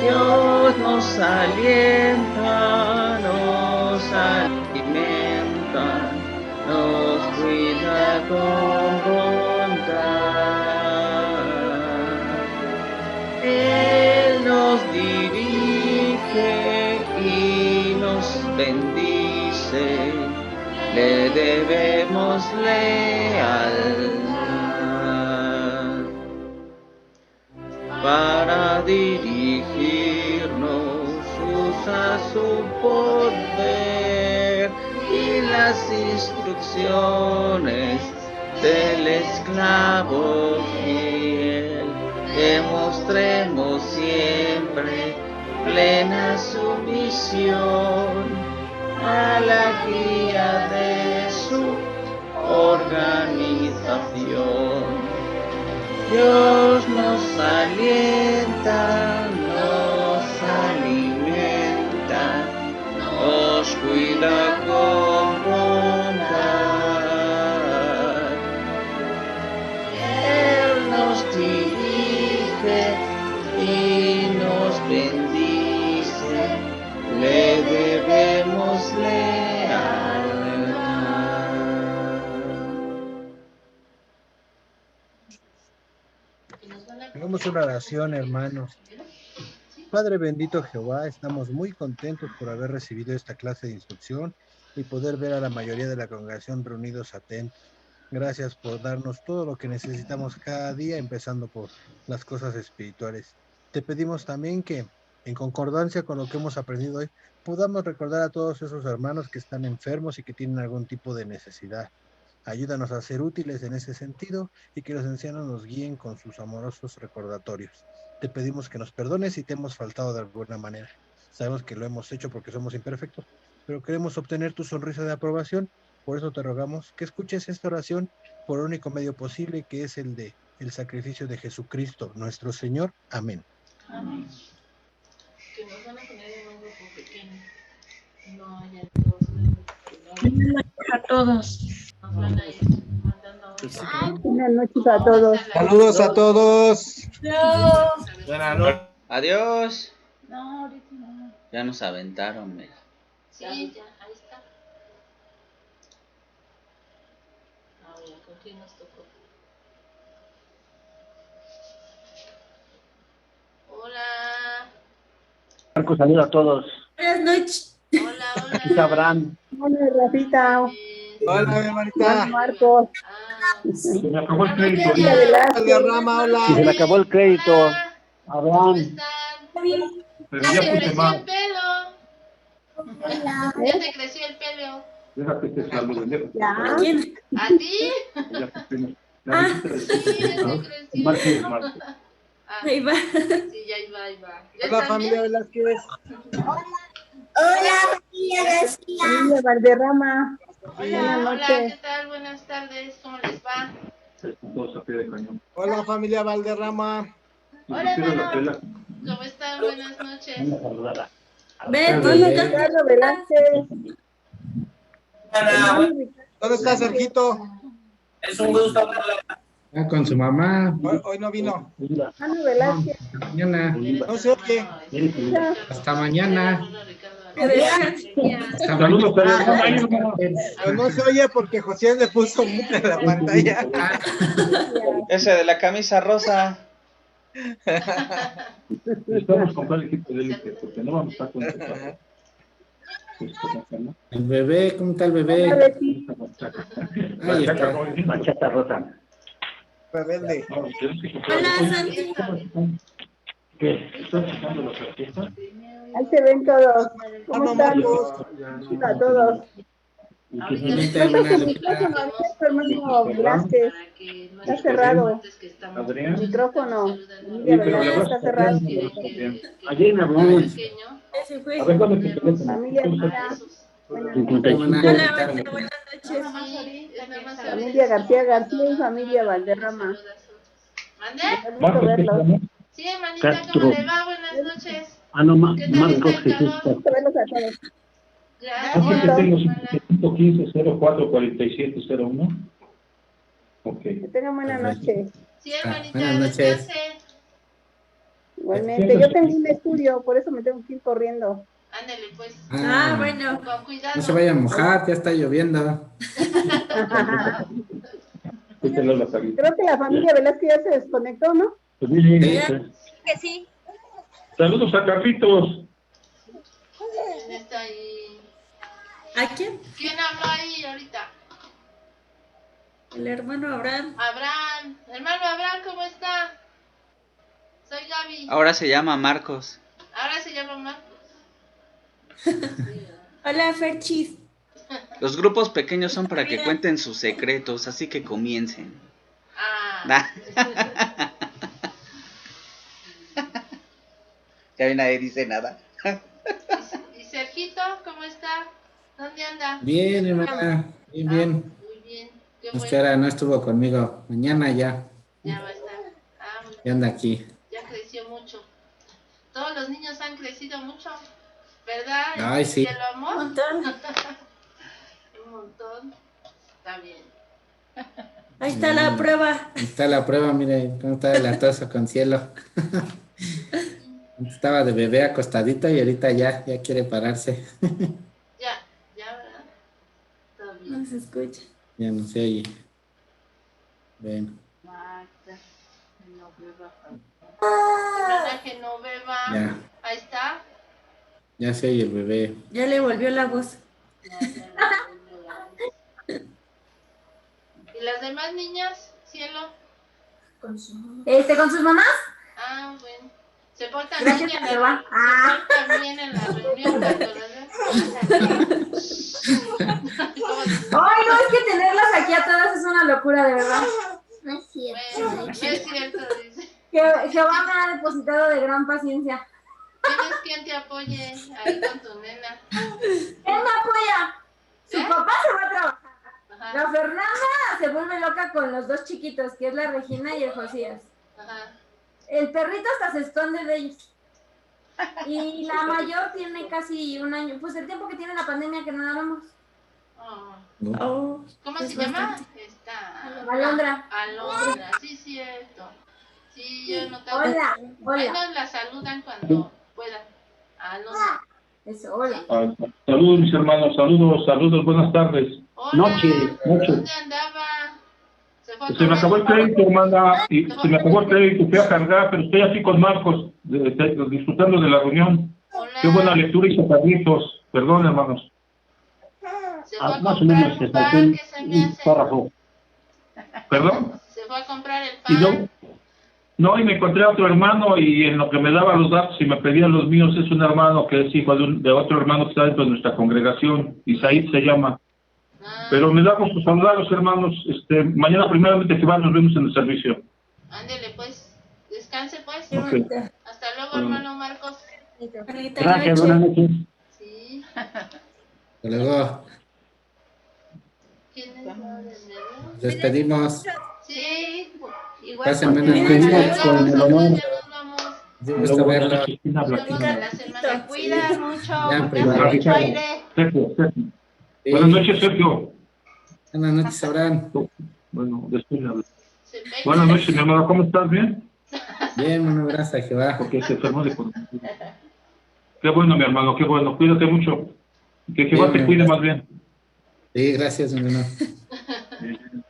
Dios nos alienta, nos alimenta, nos cuida con bondad. Él nos dirige y nos bendice, le debemos lealtad. Para dirigirnos usa su poder y las instrucciones del esclavo fiel. Demostremos siempre plena sumisión a la guía de su organización. Dios nos alienta, nos alimenta, nos cuida con bondad. y nos bendice, le debemos lealtad. Hagamos una oración, hermanos. Padre bendito Jehová, estamos muy contentos por haber recibido esta clase de instrucción y poder ver a la mayoría de la congregación reunidos atentos. Gracias por darnos todo lo que necesitamos cada día, empezando por las cosas espirituales. Te pedimos también que, en concordancia con lo que hemos aprendido hoy, podamos recordar a todos esos hermanos que están enfermos y que tienen algún tipo de necesidad. Ayúdanos a ser útiles en ese sentido y que los ancianos nos guíen con sus amorosos recordatorios. Te pedimos que nos perdones si te hemos faltado de alguna manera. Sabemos que lo hemos hecho porque somos imperfectos, pero queremos obtener tu sonrisa de aprobación. Por eso te rogamos que escuches esta oración por el único medio posible, que es el de el sacrificio de Jesucristo, nuestro Señor. Amén. Amén. Que nos van a poner en un grupo pequeño. No haya todos. A todos. Nos van a ir mandando. Buenas noches a todos. Saludos a todos. Buenas noches. Adiós. No, ahorita no. Ya nos aventaron, mira. Sí, ya, ahí está. A ver, ¿con quién nos tocó? Hola. Marcos, saludos a todos. Buenas noches. Hola, Aquí está Abraham. Hola, Rafita. Hola, mi hermanita. Hola, Marcos. Se me acabó el crédito. Rama, hola. Se me acabó el crédito. Abraham. Pero ya puse más. Ya te creció el pelo. Déjate que saludo. ¿A quién? ¿A ti? Sí, ya te creció. Ahí va. Sí, ya ahí va. Hola, familia Velázquez. Hola, familia García. Familia Valderrama. Hola, ¿qué tal? Buenas tardes, ¿cómo les va? Todos a pie de cañón. Hola, familia Valderrama. Hola, hermano. ¿Cómo están? Buenas noches. Ven, Ricardo Velázquez. ¿Dónde está Sergito? Es un gusto verla. Con su mamá. Hoy no vino. Manu Velázquez. Mañana. No se oye. Hasta mañana. Saludos, Pero no se oye porque José le puso mucho en la pantalla. Ese de la camisa rosa. Estamos con el equipo de élite porque no vamos a estar con El bebé, ¿cómo está el bebé? Ahí está. Machata rosa. Rebelde. Hola, Santi. ¿Qué? ¿Están sacando los artistas? Ahí se ven todos. ¿Cómo están? Hola a todos. Hermano Velázquez, está cerrado. El micrófono. Emilia Velázquez está cerrado. Ayer me habló. A ver, ¿cuándo te quedas? Familia Mira. Hola, buenas noches. Familia García García y familia Valderrama. ¿Mande? Verlos. Sí, hermanita, ¿cómo le va? Buenas noches. No, ¿Qué tal Marcos está el Jesús. calor? Verlos a todos. Gracias. Tengo 115-04-4701. Ok. Que tengan buena noche. Sí, hermanita, Buenas noches. descanse. Igualmente, yo tengo un estudio, por eso me tengo que ir corriendo. Ándale, pues. Bueno. Con cuidado. No se vaya a mojar, ya está lloviendo. Creo que la familia Velázquez ya se desconectó, ¿no? Que sí. Saludos a Carlitos. ¿Quién está ahí? ¿A quién? ¿Quién habló ahí ahorita? El hermano Abraham. Abraham. Hermano Abraham, ¿cómo está? Soy Gaby. Ahora se llama Marcos. Ahora se llama Marcos. Hola, Ferchis. Los grupos pequeños son para que cuenten sus secretos, así que comiencen. Ya nadie dice nada. ¿Y Sergito, cómo está? ¿Dónde anda? Bien, hermana. Bien. Muy bien. Es que ahora no estuvo conmigo. Mañana ya. Ya va a estar. Muy bien. Ya anda aquí. Ya creció mucho. Todos los niños han crecido mucho, ¿verdad? Ay, sí. ¿Te lo amó? Un montón. Un montón. Está bien. Ahí está la prueba. Ahí está la prueba, mire cómo está el atoso con cielo. estaba de bebé acostadita y ahorita ya quiere pararse. Ya, ¿verdad? Todo bien. No se escucha. Ya no se oye. Bueno. Marta, Genoveva. Genoveva. Ya. Ahí está. Ya se oye el bebé. Ya le volvió la voz. ¿Y las demás niñas, cielo? ¿Con sus mamás? Ah, bueno. Se portan Gracias bien a en Jehová. se portan bien en la reunión. Ay, no, es que tenerlas aquí a todas es una locura, de verdad. No es cierto. Bueno, no es cierto, dice. Que Jehová me ha depositado de gran paciencia. ¿Tienes quien te apoye ahí con tu nena? ¿Quién me apoya? Su papá se va a trabajar. Ajá. La Fernanda se vuelve loca con los dos chiquitos, que es la Regina y el Josías. Ajá. El perrito hasta se esconde de ellos. Y la mayor tiene casi un año. Pues el tiempo que tiene la pandemia que no la vemos. Oh. ¿Cómo se llama? Alondra. Alondra, sí, cierto. Sí, yo he notado. Hola, hola. Ahí nos la saludan cuando puedan. Alondra. Eso, hola. Saludos, mis hermanos, saludos, buenas tardes. Noche. ¿Dónde andaba? Se me acabó el crédito, hermana, y se me acabó el crédito, fui a cargar, pero estoy así con Marcos, disfrutando de la reunión. Qué buena lectura hizo Carlitos, perdón, hermanos. Más o menos se sacó un párrafo. ¿Perdón? Se fue a comprar el Y pan. no, y me encontré a otro hermano, y en lo que me daba los datos y me pedía los míos, es un hermano que es hijo de otro hermano que está dentro de nuestra congregación, Isaí se llama. Pero me da gusto saludarlos, hermanos. Mañana primeramente que nos vemos en el servicio. Ándele, pues. Descanse, pues. Okay. Hasta luego, hermano Marcos. Gracias, buenas noches. Sí. Hasta luego. ¿Quién es la de medio? Despedimos. Sí, igual. Pasen buenas noches. Con el honor. Me gusta verlo. La semana. Cuida mucho. Ya, Aire. Sí. Buenas noches, Sergio. Buenas noches, Abraham. Bueno, después le hablo. Buenas noches, mi hermano. ¿Cómo estás? ¿Bien? Bien, bueno, gracias a Jehová. Porque se enfermó de coronavirus. Qué bueno, mi hermano, qué bueno. Cuídate mucho. Que Jehová Bien, te cuide más bien. Sí, gracias, hermano.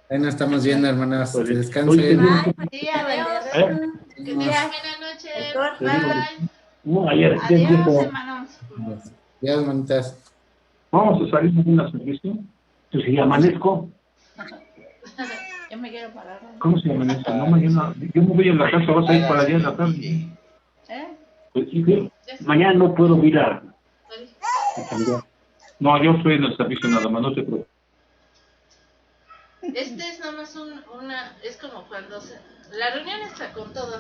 Ahí nos estamos viendo, hermanos. Que Oye, descansen. Sí, adiós. Que tengan buena noche. Bye. No, ayer. Adiós, hermanos. Adiós, manitas. Vamos a salir de una servicio. Pues si amanezco. Yo me quiero parar. ¿Cómo se amanezco? No, mañana. Yo me voy a la casa, vas a ir para allá en la tarde. Pues sí, mañana no puedo mirar. No, yo estoy en el servicio nada más, no te preocupes. Este es nada más es como cuando la reunión está con todos.